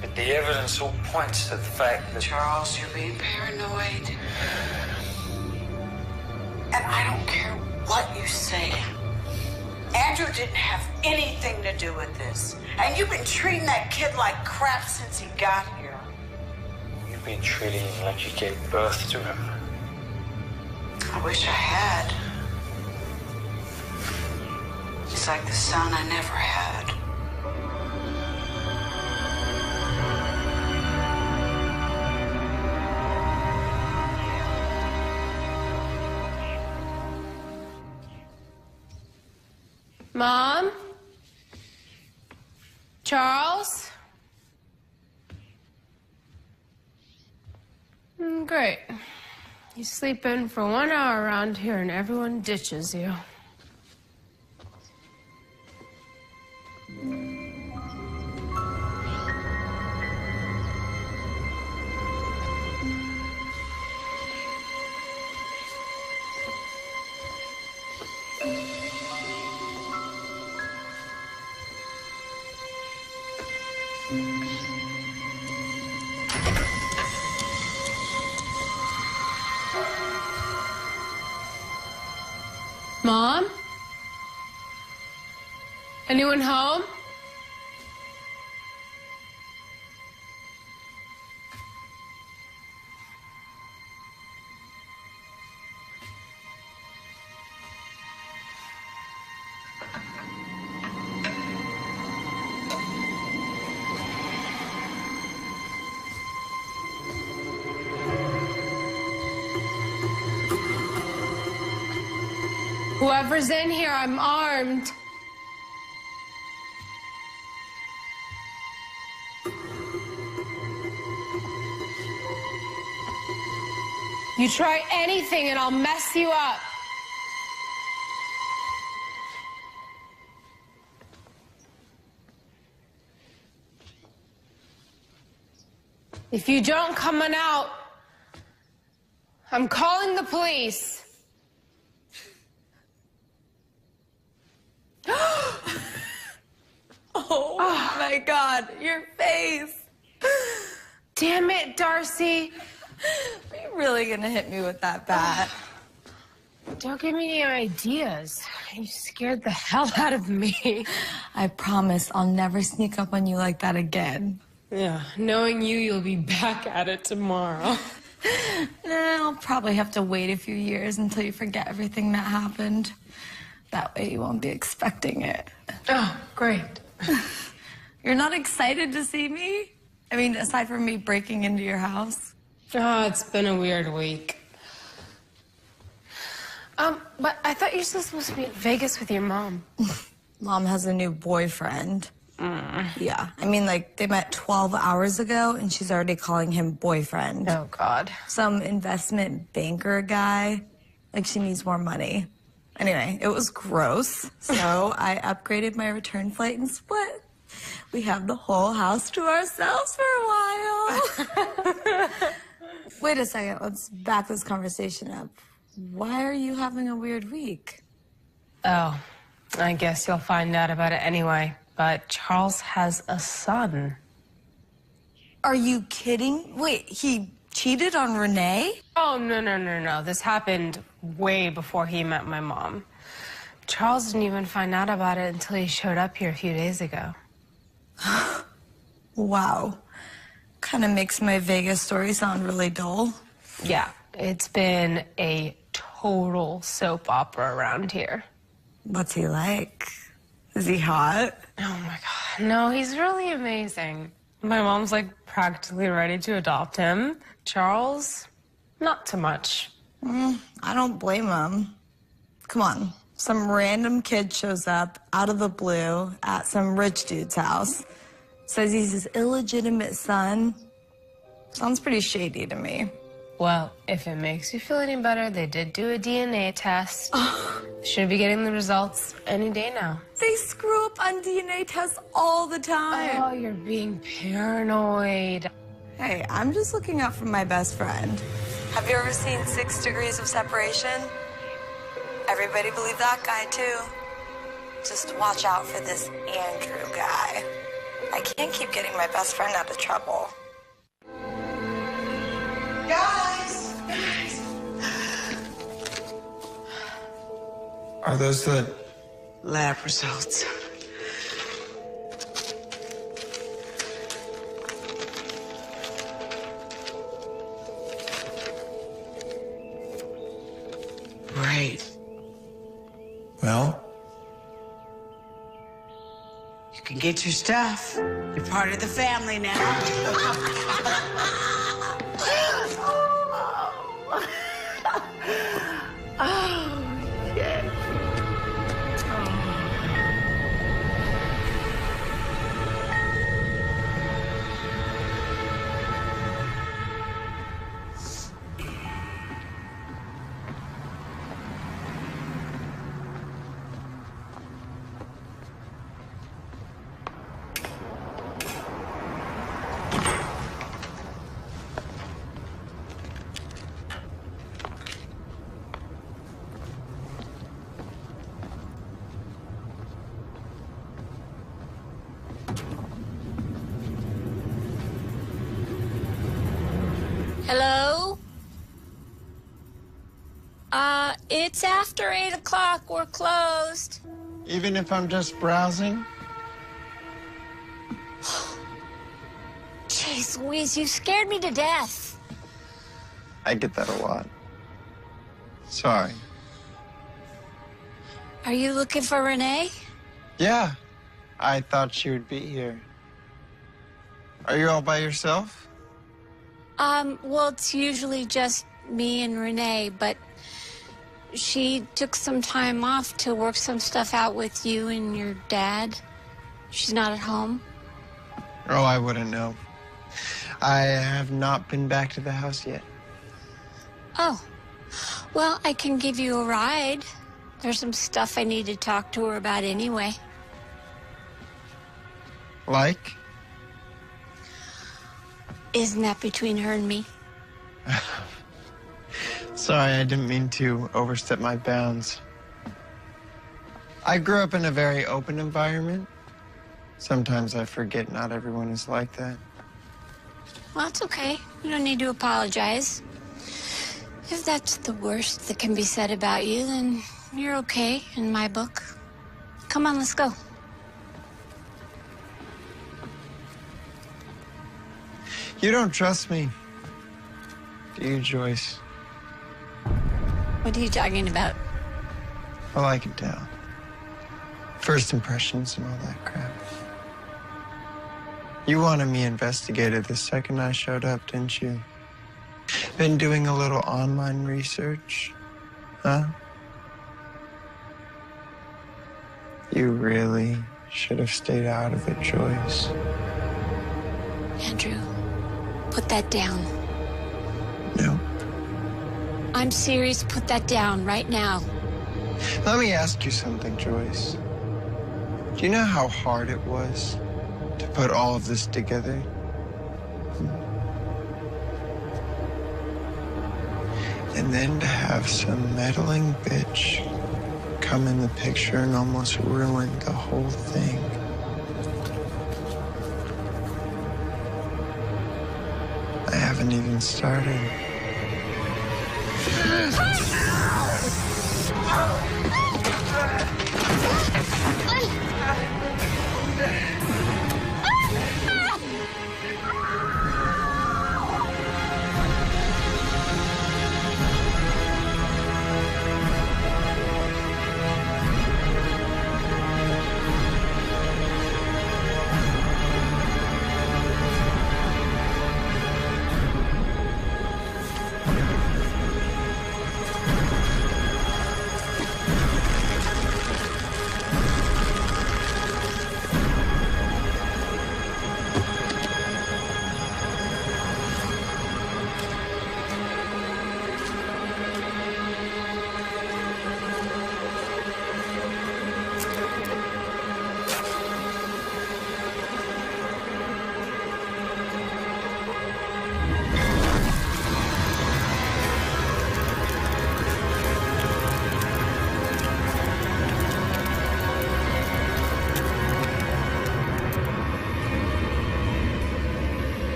But the evidence all points to the fact that... Charles, you're being paranoid. And I don't care what you say. Andrew didn't have anything to do with this. And you've been treating that kid like crap since he got here. You've been treating him like you gave birth to him. I wish I had. He's like the son I never had. Mom? Charles? Great. You sleep in for 1 hour around here and everyone ditches you. Mom? Anyone home? Whoever's in here, I'm armed. You try anything and I'll mess you up. If you don't come on out, I'm calling the police. Oh my God, your face. Damn it, Darcy. Are you really gonna hit me with that bat? Don't give me any ideas. You scared the hell out of me. I promise I'll never sneak up on you like that again. Yeah, knowing you, you'll be back at it tomorrow. I'll probably have to wait a few years until you forget everything that happened. That way you won't be expecting it. Oh, great. You're not excited to see me? I mean, aside from me breaking into your house? Oh, it's been a weird week. But I thought you were supposed to be in Vegas with your mom. Mom has a new boyfriend. Yeah, I mean, like, they met 12 hours ago, and she's already calling him boyfriend. Oh, God. Some investment banker guy. Like, she needs more money. Anyway, it was gross, so I upgraded my return flight and split. We have the whole house to ourselves for a while. Wait a second, let's back this conversation up. Why are you having a weird week? Oh, I guess you'll find out about it anyway. But Charles has a son. Are you kidding? Wait, he cheated on Renee? Oh, no. This happened way before he met my mom. Charles didn't even find out about it until he showed up here a few days ago. Wow. Kind of makes my Vegas story sound really dull. Yeah, it's been a total soap opera around here. What's he like? Is he hot? Oh, my God. No, he's really amazing. My mom's, like, practically ready to adopt him. Charles, not too much. I don't blame him. Come on. Some random kid shows up out of the blue at some rich dude's house. Says he's his illegitimate son. Sounds pretty shady to me. Well, if it makes you feel any better, they did do a DNA test. Should be getting the results any day now. They screw up on DNA tests all the time. Oh, you're being paranoid. Hey, I'm just looking out for my best friend. Have you ever seen 6 Degrees of Separation? Everybody believe that guy, too. Just watch out for this Andrew guy. I can't keep getting my best friend out of trouble. Guys! Are those the... Lab results. Great. Well? You can get your stuff. You're part of the family now. Oh, shit. Hello? It's after 8 o'clock. We're closed. Even if I'm just browsing? Jeez Louise, you scared me to death. I get that a lot. Sorry. Are you looking for Renee? Yeah, I thought she would be here. Are you all by yourself? Well, it's usually just me and Renee, but she took some time off to work some stuff out with you and your dad. She's not at home. Oh, I wouldn't know. I have not been back to the house yet. Oh, well, I can give you a ride. There's some stuff I need to talk to her about anyway. Like? Isn't that between her and me? Sorry, I didn't mean to overstep my bounds. I grew up in a very open environment. Sometimes I forget not everyone is like that. Well, it's okay. You don't need to apologize. If that's the worst that can be said about you, then you're okay in my book. Come on, let's go. You don't trust me, do you, Joyce? What are you talking about? Well, I can tell. First impressions and all that crap. You wanted me investigated the second I showed up, didn't you? Been doing a little online research, huh? You really should have stayed out of it, Joyce. Andrew, put that down. No. I'm serious. Put that down right now. Let me ask you something, Joyce. Do you know how hard it was to put all of this together? And then to have some meddling bitch come in the picture and almost ruin the whole thing. I haven't even started.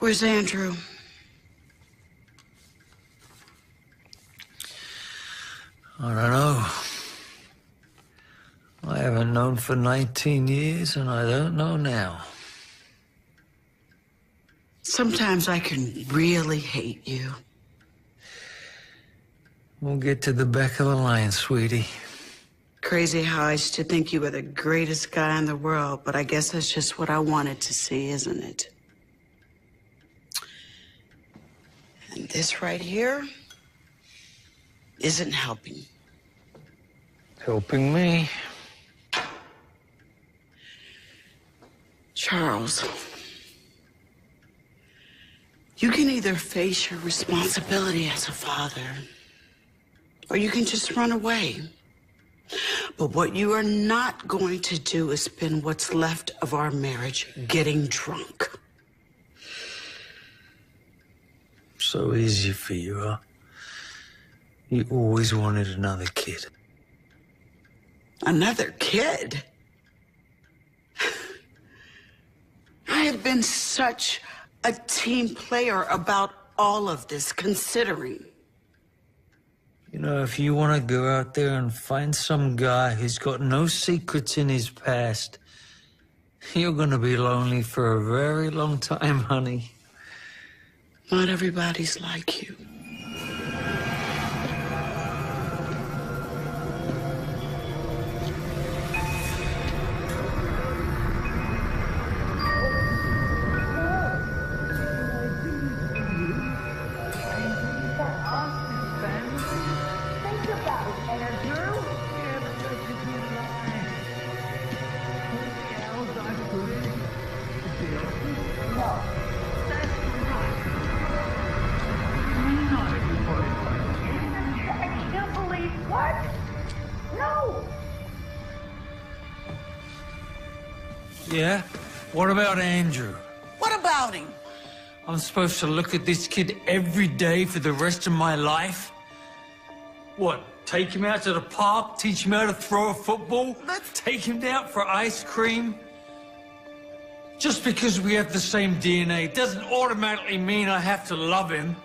Where's Andrew? I don't know. I haven't known for 19 years, and I don't know now. Sometimes I can really hate you. We'll get to the back of the line, sweetie. Crazy how I used to think you were the greatest guy in the world, but I guess that's just what I wanted to see, isn't it? And this right here isn't helping. Helping me. Charles, you can either face your responsibility as a father, or you can just run away. But what you are not going to do is spend what's left of our marriage getting drunk. So easy for you, huh? You always wanted another kid. Another kid? I have been such a team player about all of this, considering. You know, if you want to go out there and find some guy who's got no secrets in his past, you're going to be lonely for a very long time, honey. Not everybody's like you. Yeah? What about Andrew? What about him? I'm supposed to look at this kid every day for the rest of my life? What, take him out to the park, teach him how to throw a football? Take him out for ice cream? Just because we have the same DNA doesn't automatically mean I have to love him.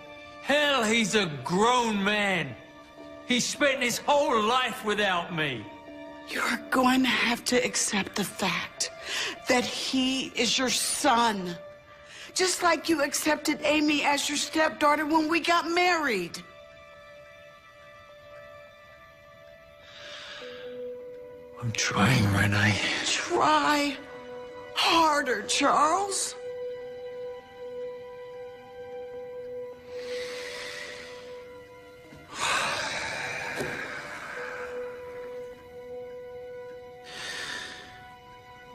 Hell, he's a grown man. He spent his whole life without me. You're going to have to accept the fact that he is your son. Just like you accepted Amy as your stepdaughter when we got married. I'm trying, Renee. Try harder, Charles.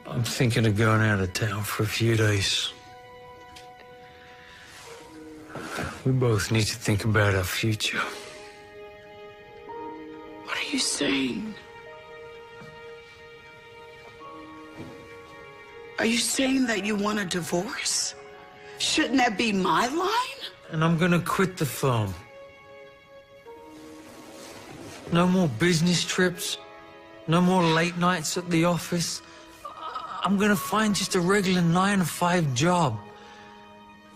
I'm thinking of going out of town for a few days. We both need to think about our future. What are you saying? Are you saying that you want a divorce? Shouldn't that be my line? And I'm gonna quit the firm. No more business trips. No more late nights at the office. I'm gonna find just a regular 9-to-5 job.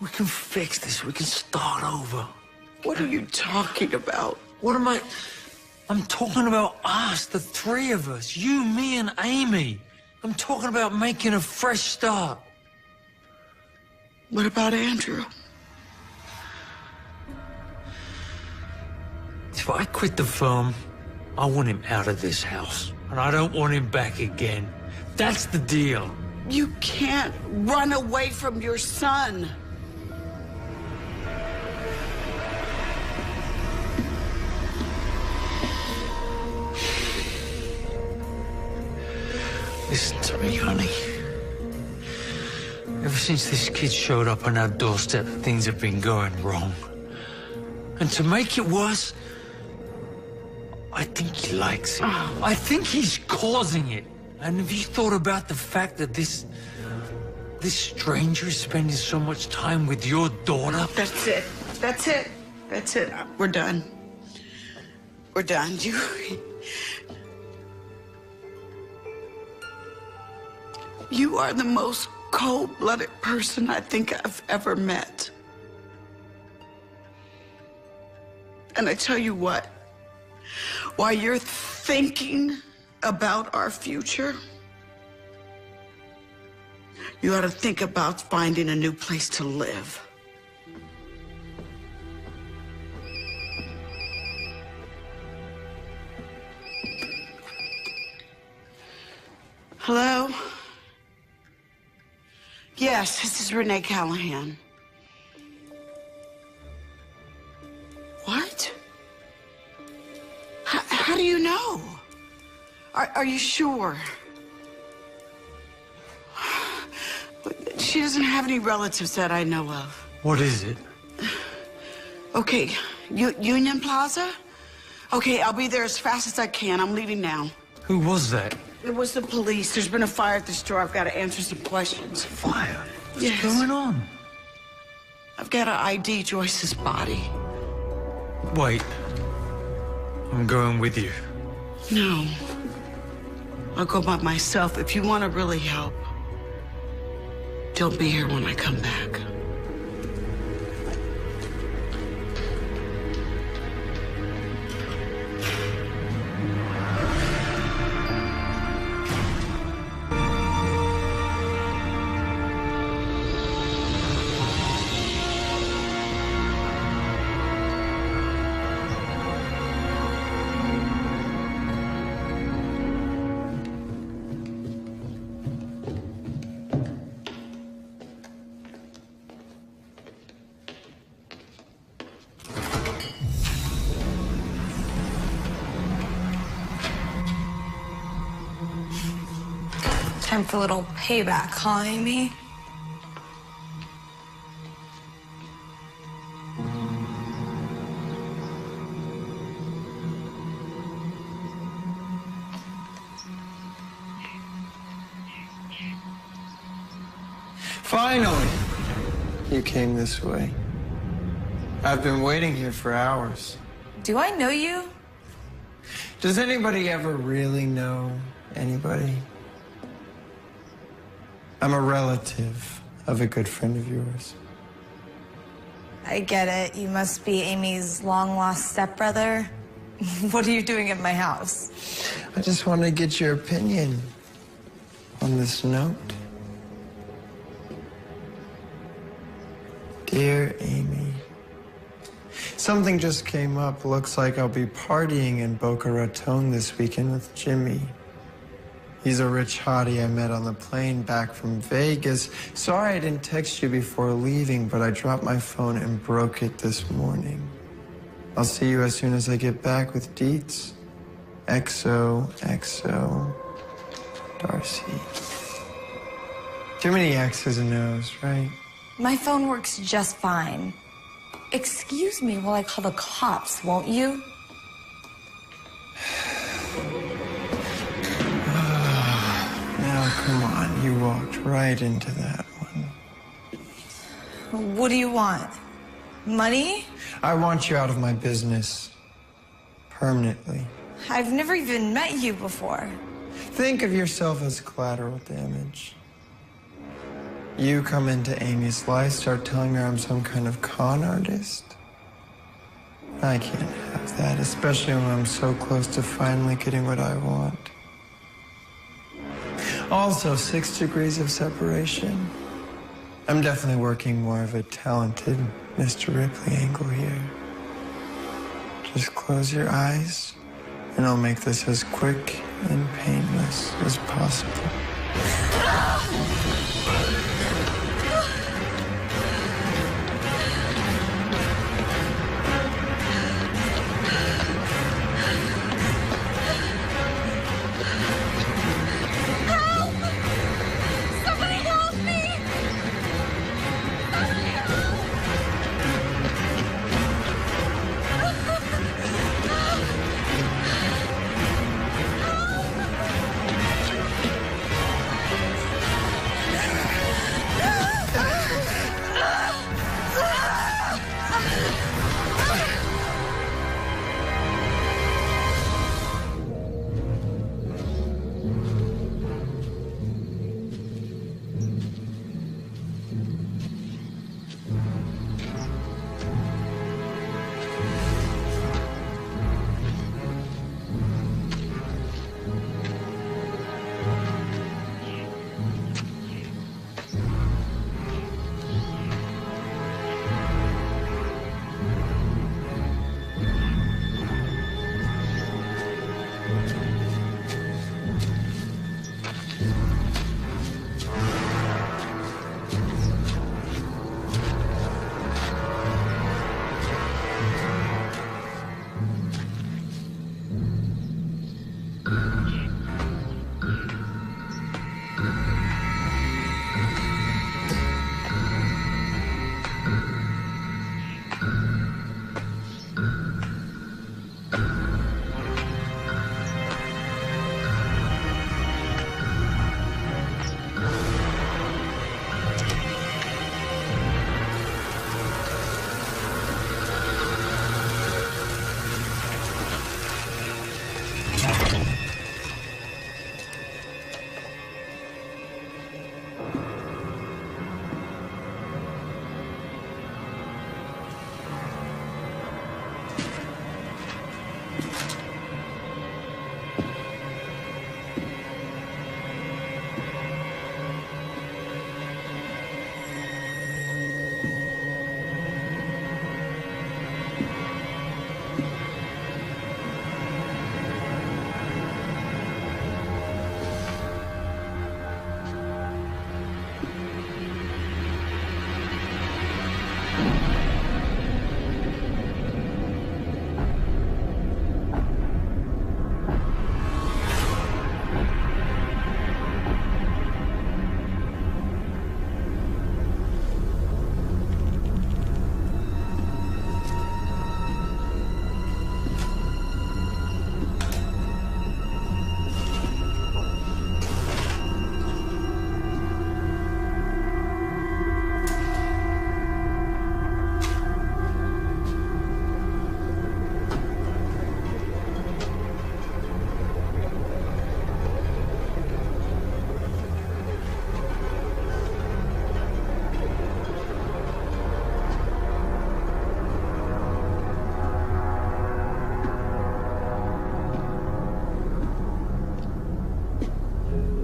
We can fix this. We can start over. What are you talking about? What am I... I'm talking about us, the three of us. You, me, and Amy. I'm talking about making a fresh start. What about Andrew? If I quit the firm, I want him out of this house. And I don't want him back again. That's the deal. You can't run away from your son. Listen to me, honey. Ever since this kid showed up on our doorstep, things have been going wrong. And to make it worse, I think he likes it. I think he's causing it. And have you thought about the fact that this stranger is spending so much time with your daughter? That's it. That's it. That's it. We're done. We're done. You are the most cold-blooded person I think I've ever met. And I tell you what, while you're thinking about our future, you ought to think about finding a new place to live. Hello? Yes, this is Renee Callahan. What? How do you know? Are you sure? She doesn't have any relatives that I know of. What is it? Okay, Union Plaza? Okay, I'll be there as fast as I can. I'm leaving now. Who was that? It was the police. There's been a fire at the store. I've got to answer some questions. Fire? What's Yes. going on? I've got to ID Joyce's body. Wait. I'm going with you. No. I'll go by myself. If you want to really help, don't be here when I come back. Time for a little payback, huh, Amy? Finally! You came this way. I've been waiting here for hours. Do I know you? Does anybody ever really know anybody? I'm a relative of a good friend of yours. I get it. You must be Amy's long-lost stepbrother. What are you doing at my house? I just wanted to get your opinion on this note. Dear Amy, something just came up. Looks like I'll be partying in Boca Raton this weekend with Jimmy. He's a rich hottie I met on the plane back from Vegas. Sorry I didn't text you before leaving, but I dropped my phone and broke it this morning. I'll see you as soon as I get back with deets. XOXO, Darcy. Too many X's and O's, right? My phone works just fine. Excuse me while I call the cops, won't you? Now, come on. You walked right into that one. What do you want? Money? I want you out of my business. Permanently. I've never even met you before. Think of yourself as collateral damage. You come into Amy's life, start telling her I'm some kind of con artist. I can't have that, especially when I'm so close to finally getting what I want. Also, 6 degrees of separation. I'm definitely working more of a talented Mr. Ripley angle here. Just close your eyes, and I'll make this as quick and painless as possible.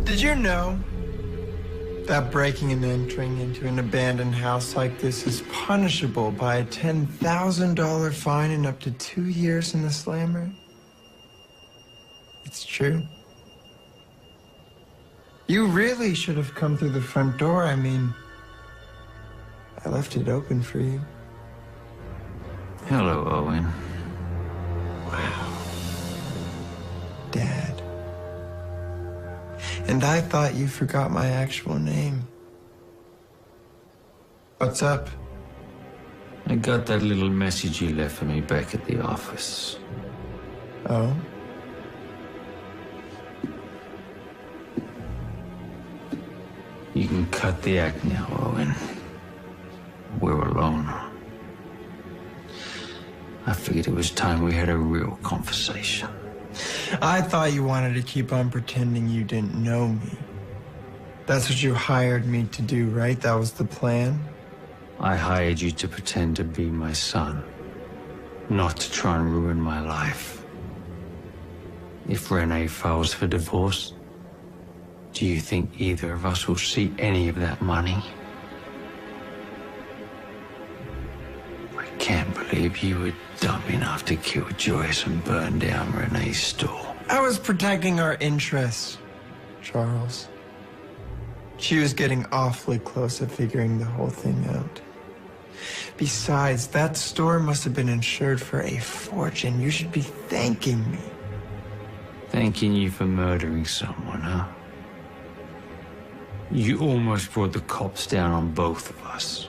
Did you know that breaking and entering into an abandoned house like this is punishable by a $10,000 fine and up to 2 years in the slammer? It's true. You really should have come through the front door. I mean, I left it open for you. Hello, Owen. Wow. Dad. And I thought you forgot my actual name. What's up? I got that little message you left for me back at the office. Oh? You can cut the act now, Owen. We're alone. I figured it was time we had a real conversation. I thought you wanted to keep on pretending you didn't know me. That's what you hired me to do, right? That was the plan? I hired you to pretend to be my son, not to try and ruin my life. If Renee files for divorce, do you think either of us will see any of that money? I can't believe you were dumb enough to kill Joyce and burn down Renee's store. I was protecting our interests, Charles. She was getting awfully close to figuring the whole thing out. Besides, that store must have been insured for a fortune. You should be thanking me. Thanking you for murdering someone, huh? You almost brought the cops down on both of us.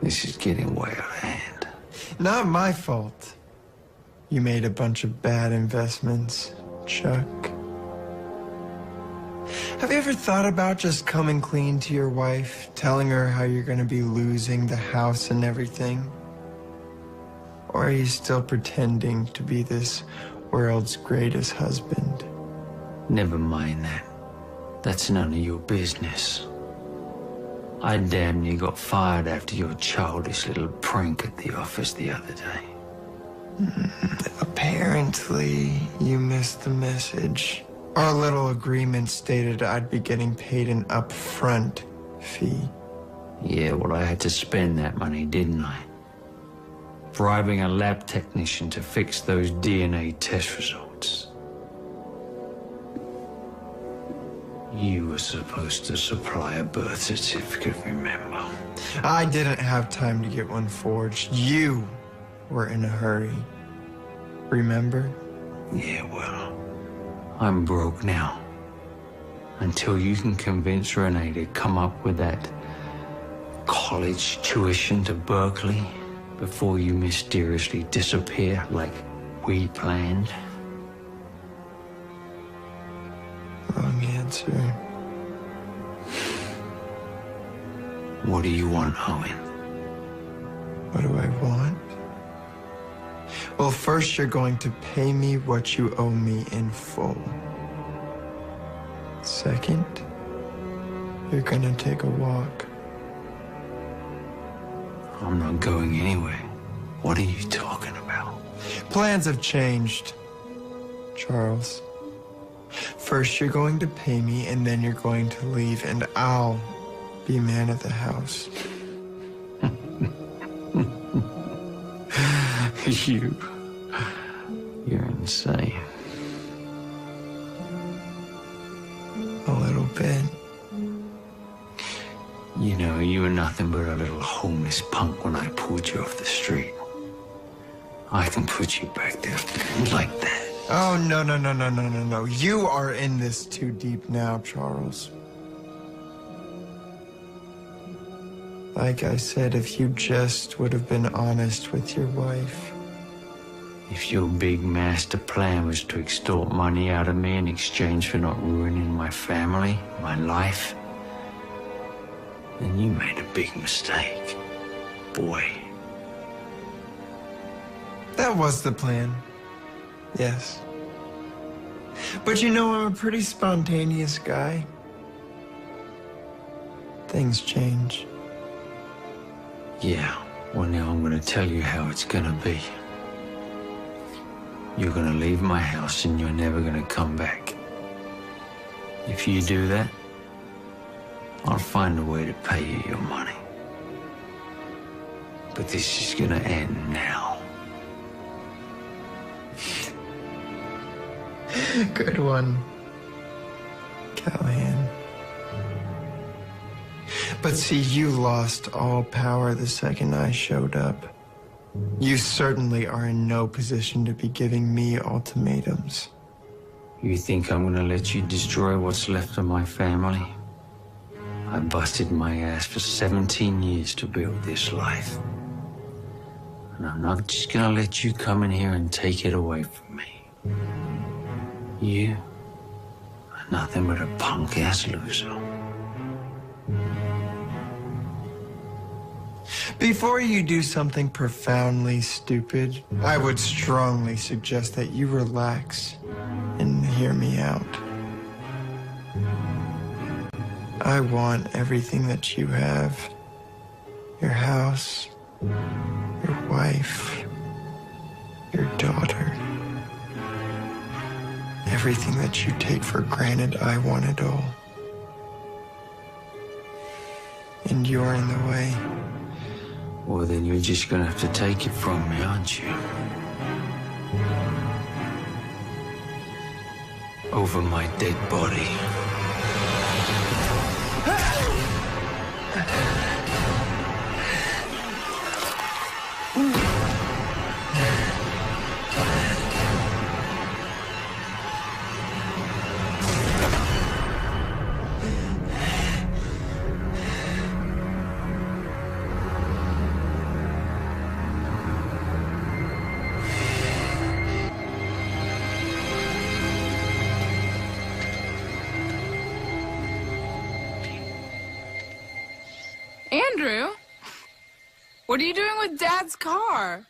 This is getting way out of hand. Not my fault. You made a bunch of bad investments, Chuck. Have you ever thought about just coming clean to your wife, telling her how you're going to be losing the house and everything? Or are you still pretending to be this world's greatest husband? Never mind that. That's none of your business. I damn near got fired after your childish little prank at the office the other day. Apparently, you missed the message. Our little agreement stated I'd be getting paid an upfront fee. Yeah, well, I had to spend that money, didn't I? Bribing a lab technician to fix those DNA test results. You were supposed to supply a birth certificate, remember? I didn't have time to get one forged. You were in a hurry. Remember? Yeah, well, I'm broke now. Until you can convince Renee to come up with that college tuition to Berkeley before you mysteriously disappear like we planned. Wrong answer. What do you want, Owen? What do I want? Well, first you're going to pay me what you owe me in full. Second, you're gonna take a walk. I'm not going anywhere. What are you talking about? Plans have changed, Charles. First you're going to pay me, and then you're going to leave, and I'll be man of the house. You're insane. A little bit. You know, you were nothing but a little homeless punk when I pulled you off the street. I can put you back there like that. Oh, no. You are in this too deep now, Charles. Like I said, if you just would have been honest with your wife. If your big master plan was to extort money out of me in exchange for not ruining my family, my life, then you made a big mistake. Boy. That was the plan. Yes. But you know, I'm a pretty spontaneous guy. Things change. Yeah, well now I'm gonna tell you how it's gonna be. you're gonna leave my house and you're never gonna come back. If you do that, I'll find a way to pay you your money. But this is gonna end now. Good one, Callahan. But see, you lost all power the second I showed up. You certainly are in no position to be giving me ultimatums. You think I'm gonna let you destroy what's left of my family? I busted my ass for 17 years to build this life. And I'm not just gonna let you come in here and take it away from me. You are nothing but a punk-ass loser. Before you do something profoundly stupid, I would strongly suggest that you relax and hear me out. I want everything that you have. Your house, your wife, your daughter. Everything that you take for granted, I want it all. And you're in the way. Well, then you're just gonna have to take it from me, aren't you? Over my dead body. Andrew, what are you doing with Dad's car?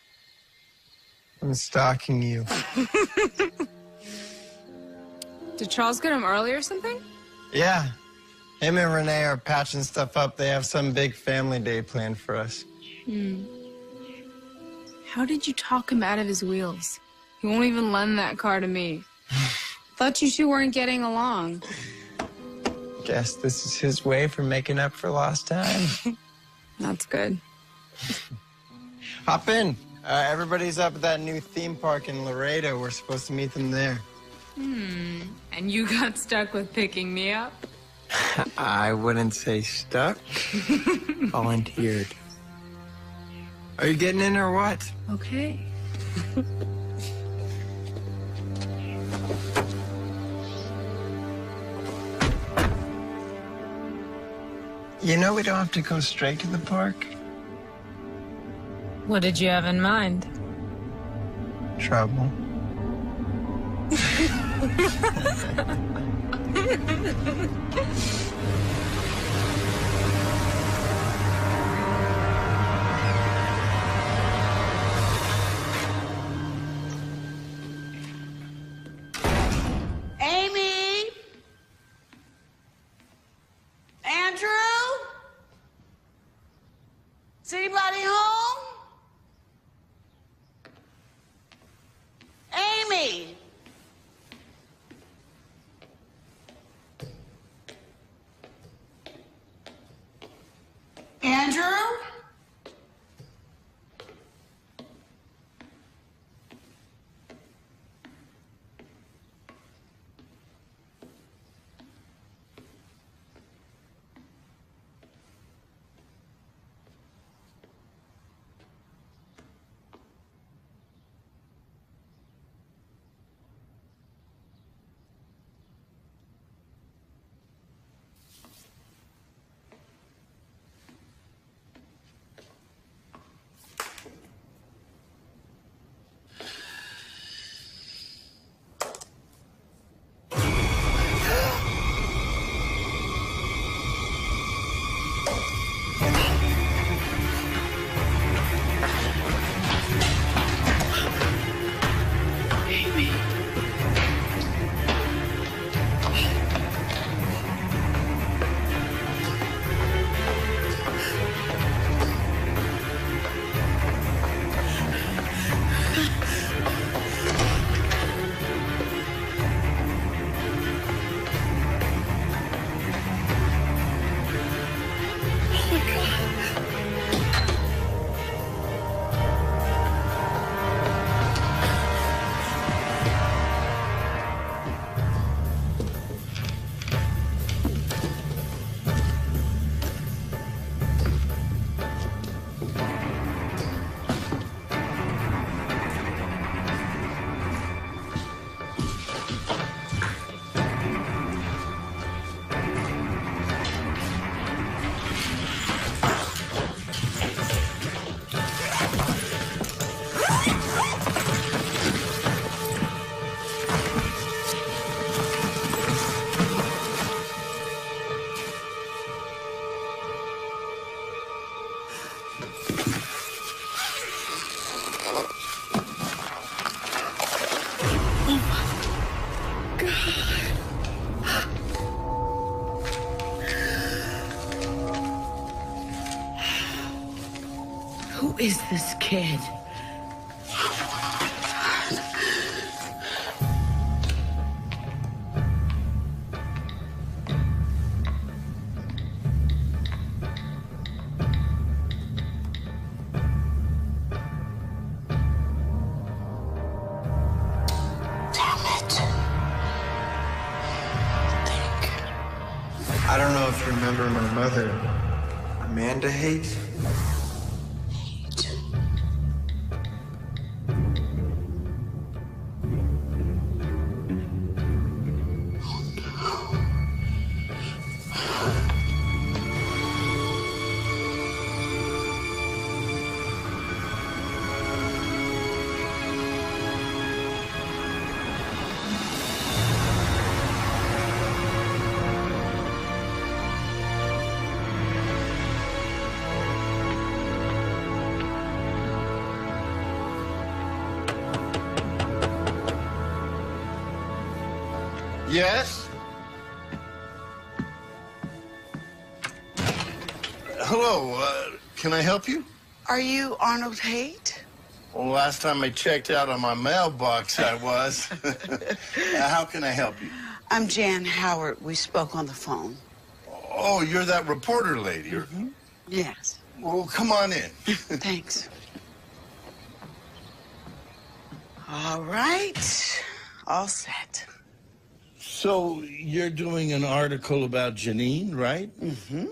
I'm stalking you. Did Charles get him early or something? Yeah. Him and Renee are patching stuff up. They have some big family day planned for us. How did you talk him out of his wheels? He won't even lend that car to me. Thought you two weren't getting along. Guess this is his way for making up for lost time. That's good. Hop in. Everybody's up at that new theme park in Laredo. We're supposed to meet them there. And you got stuck with picking me up? I wouldn't say stuck. Volunteered. Are you getting in or what? Okay. You know we don't have to go straight to the park. What did you have in mind? Trouble. Amy? Andrew? Is anybody home? Amy? Andrew? Who is this kid? I don't know if you remember my mother, Amanda Haight. Yes? Hello, can I help you? Are you Arnold Haight? Well, last time I checked out on my mailbox, I was. How can I help you? I'm Jan Howard. We spoke on the phone. Oh, you're that reporter lady. Yes. Well, come on in. Thanks. All right. All set. So, you're doing an article about Janine, right? Mm-hmm.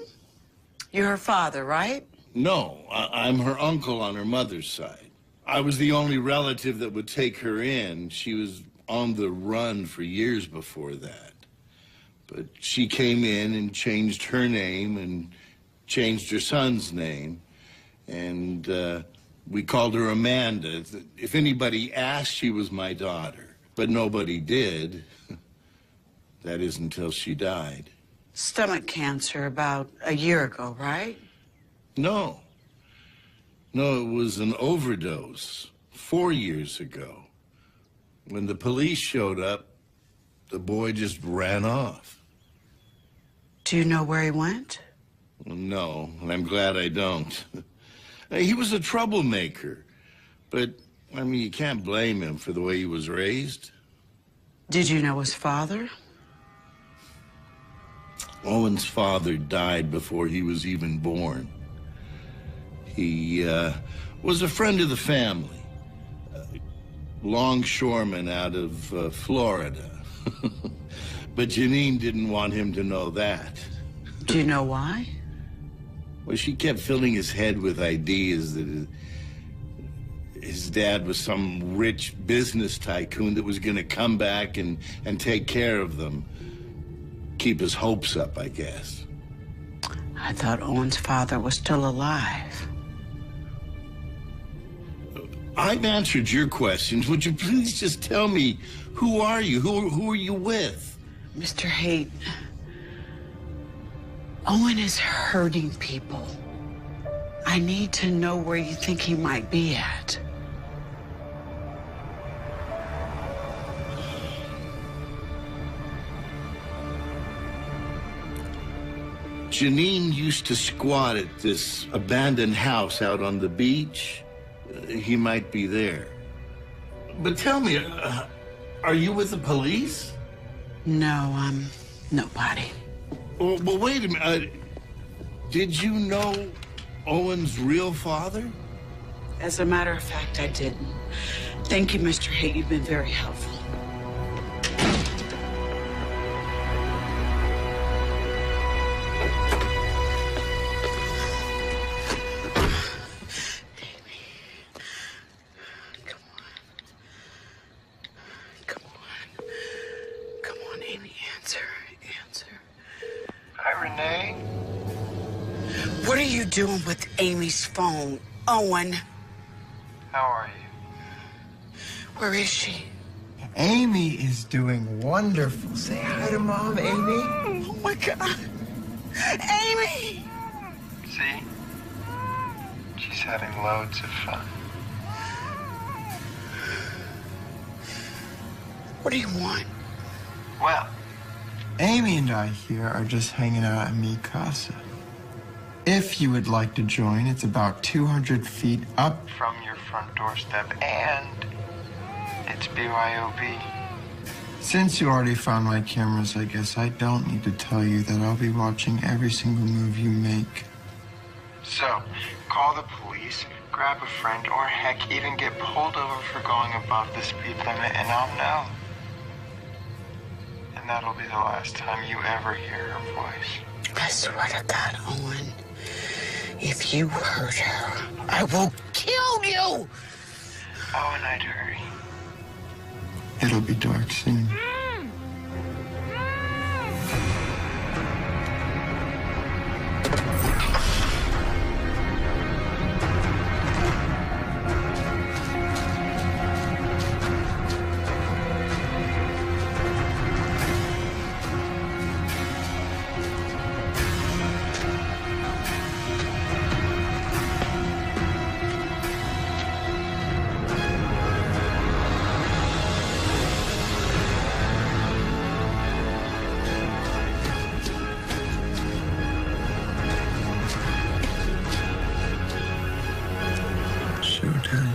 You're her father, right? No, I'm her uncle on her mother's side. I was the only relative that would take her in. She was on the run for years before that. But she came in and changed her name and changed her son's name. And we called her Amanda. If anybody asked, she was my daughter. But nobody did. That is until she died. Stomach cancer about a year ago, right? No. No, it was an overdose 4 years ago. When the police showed up, the boy just ran off. Do you know where he went? No, and I'm glad I don't. He was a troublemaker, but, I mean, you can't blame him for the way he was raised. Did you know his father? Owen's father died before he was even born. He was a friend of the family, longshoreman out of Florida. But Janine didn't want him to know that. Do you know why? Well, she kept filling his head with ideas that his dad was some rich business tycoon that was going to come back and take care of them. Keep his hopes up, I guess. I thought Owen's father was still alive. I've answered your questions. Would you please just tell me, who are you? Who are you with? Mr. Haight, Owen is hurting people. I need to know where you think he might be at. Janine used to squat at this abandoned house out on the beach. He might be there. But tell me, are you with the police? No, I'm nobody. Well, wait a minute. Did you know Owen's real father? As a matter of fact, I didn't. Thank you, Mr. Haight. You've been very helpful. What are you doing with Amy's phone, Owen? How are you? Where is she? Amy is doing wonderful. Say hi to Mom, Amy. Oh, my God. Amy! See? She's having loads of fun. What do you want? Well, Amy and I here are just hanging out at Mi Casa. If you would like to join, it's about 200 feet up from your front doorstep, and it's BYOB. Since you already found my cameras, I guess I don't need to tell you that I'll be watching every single move you make. So, call the police, grab a friend, or heck, even get pulled over for going above the speed limit, and I'll know. And that'll be the last time you ever hear her voice. I swear to God, Owen, if you hurt her, I will kill you! Oh, and I'd hurry. It'll be dark soon. Showtime.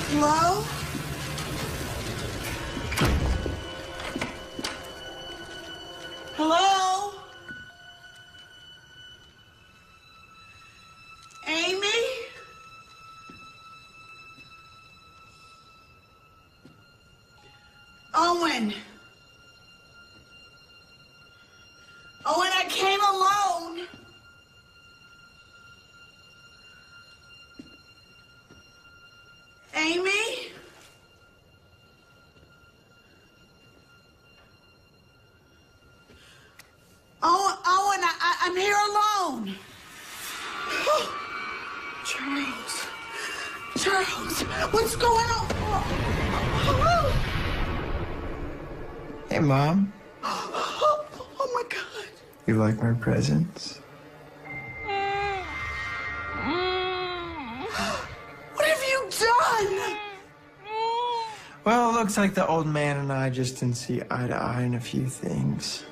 Hello? Hello? Amy? Owen? Owen, I came alone. Amy? Owen, I'm here alone. Charles, what's going on? Hey, Mom. Oh my God. You like my presents? What have you done? Well, it looks like the old man and I just didn't see eye to eye on a few things.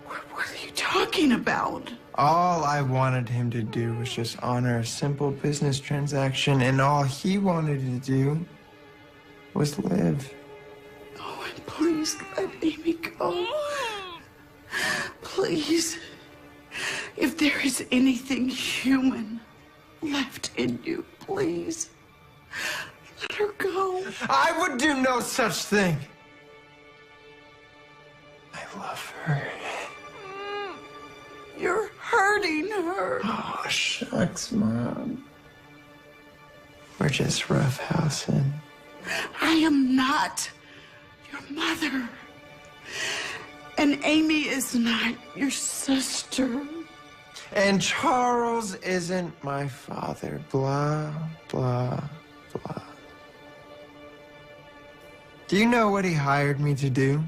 What are you talking about? All I wanted him to do was just honor a simple business transaction, and all he wanted to do was live. Oh, and please let Amy go. Please. If there is anything human left in you, please let her go. I would do no such thing. I love her. You're hurting her. Oh, shucks, Mom. We're just roughhousing. I am not your mother. And Amy is not your sister. And Charles isn't my father. Blah, blah, blah. Do you know what he hired me to do?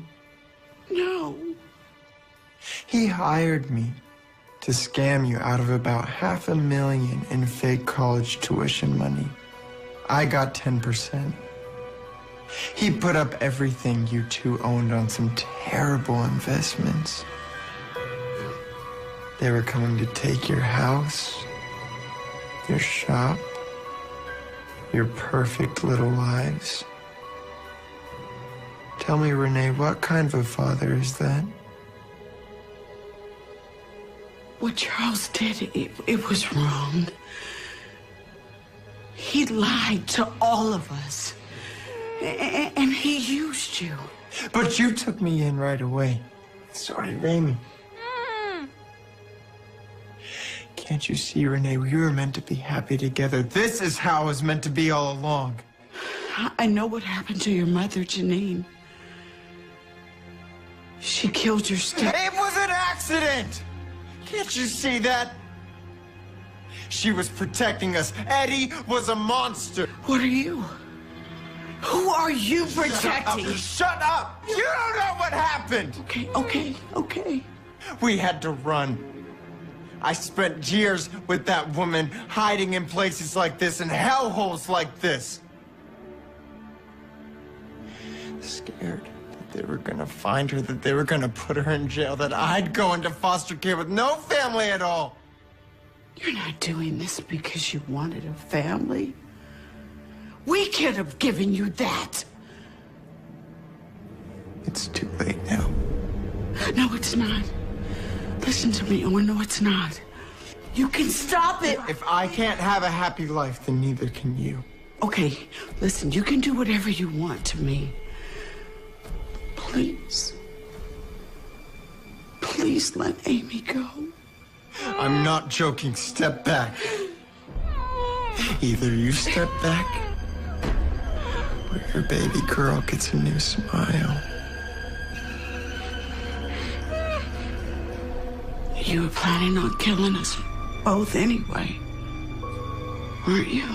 No. He hired me to scam you out of about $500,000 in fake college tuition money. I got 10%. He put up everything you two owned on some terrible investments. They were coming to take your house, your shop, your perfect little lives. Tell me, Renee, what kind of a father is that? What Charles did, it was wrong. He lied to all of us. And he used you. But you took me in right away. So did Amy. Can't you see, Renee? We were meant to be happy together. This is how it was meant to be all along. I know what happened to your mother, Janine. She killed your step. It was an accident! Can't you see that? She was protecting us. Eddie was a monster. What are you? you protecting? Shut up! You don't know what happened! Okay. We had to run. I spent years with that woman hiding in places like this and hellholes like this. Scared that they were gonna find her, that they were gonna put her in jail, that I'd go into foster care with no family at all. You're not doing this because you wanted a family. We could have given you that. It's too late now. No, it's not. Listen to me, Owen. No, it's not. You can stop it. If I can't have a happy life, then neither can you. Okay, listen, you can do whatever you want to me. Please. Please let Amy go. I'm not joking. Step back. Either you step back, or your baby girl gets a new smile. You were planning on killing us both anyway, weren't you?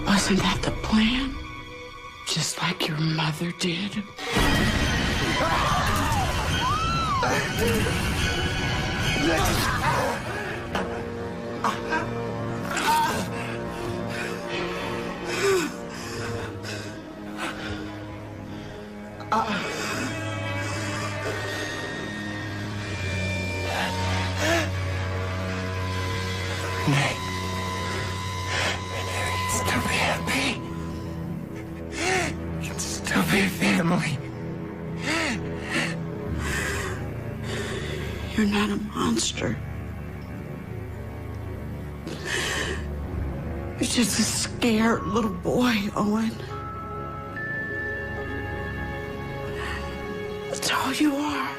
Wasn't that the plan? Just like your mother did? Renee. Renee, we can still be happy. We can still be a family. You're not a monster. You're just a scared little boy, Owen. That's all you are.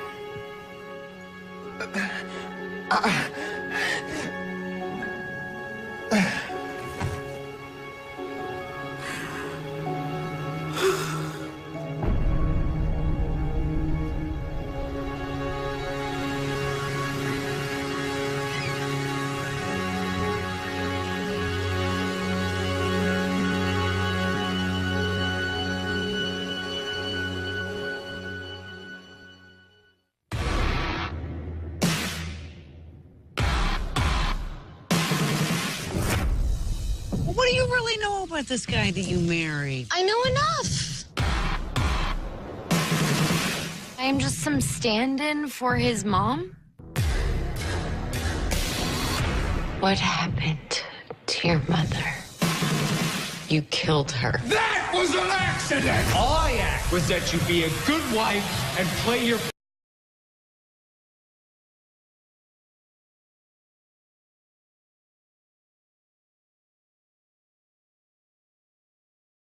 What do you really know about this guy that you married? I know enough. I am just some stand-in for his mom. What happened to your mother? You killed her. That was an accident! All I asked was that you be a good wife and play your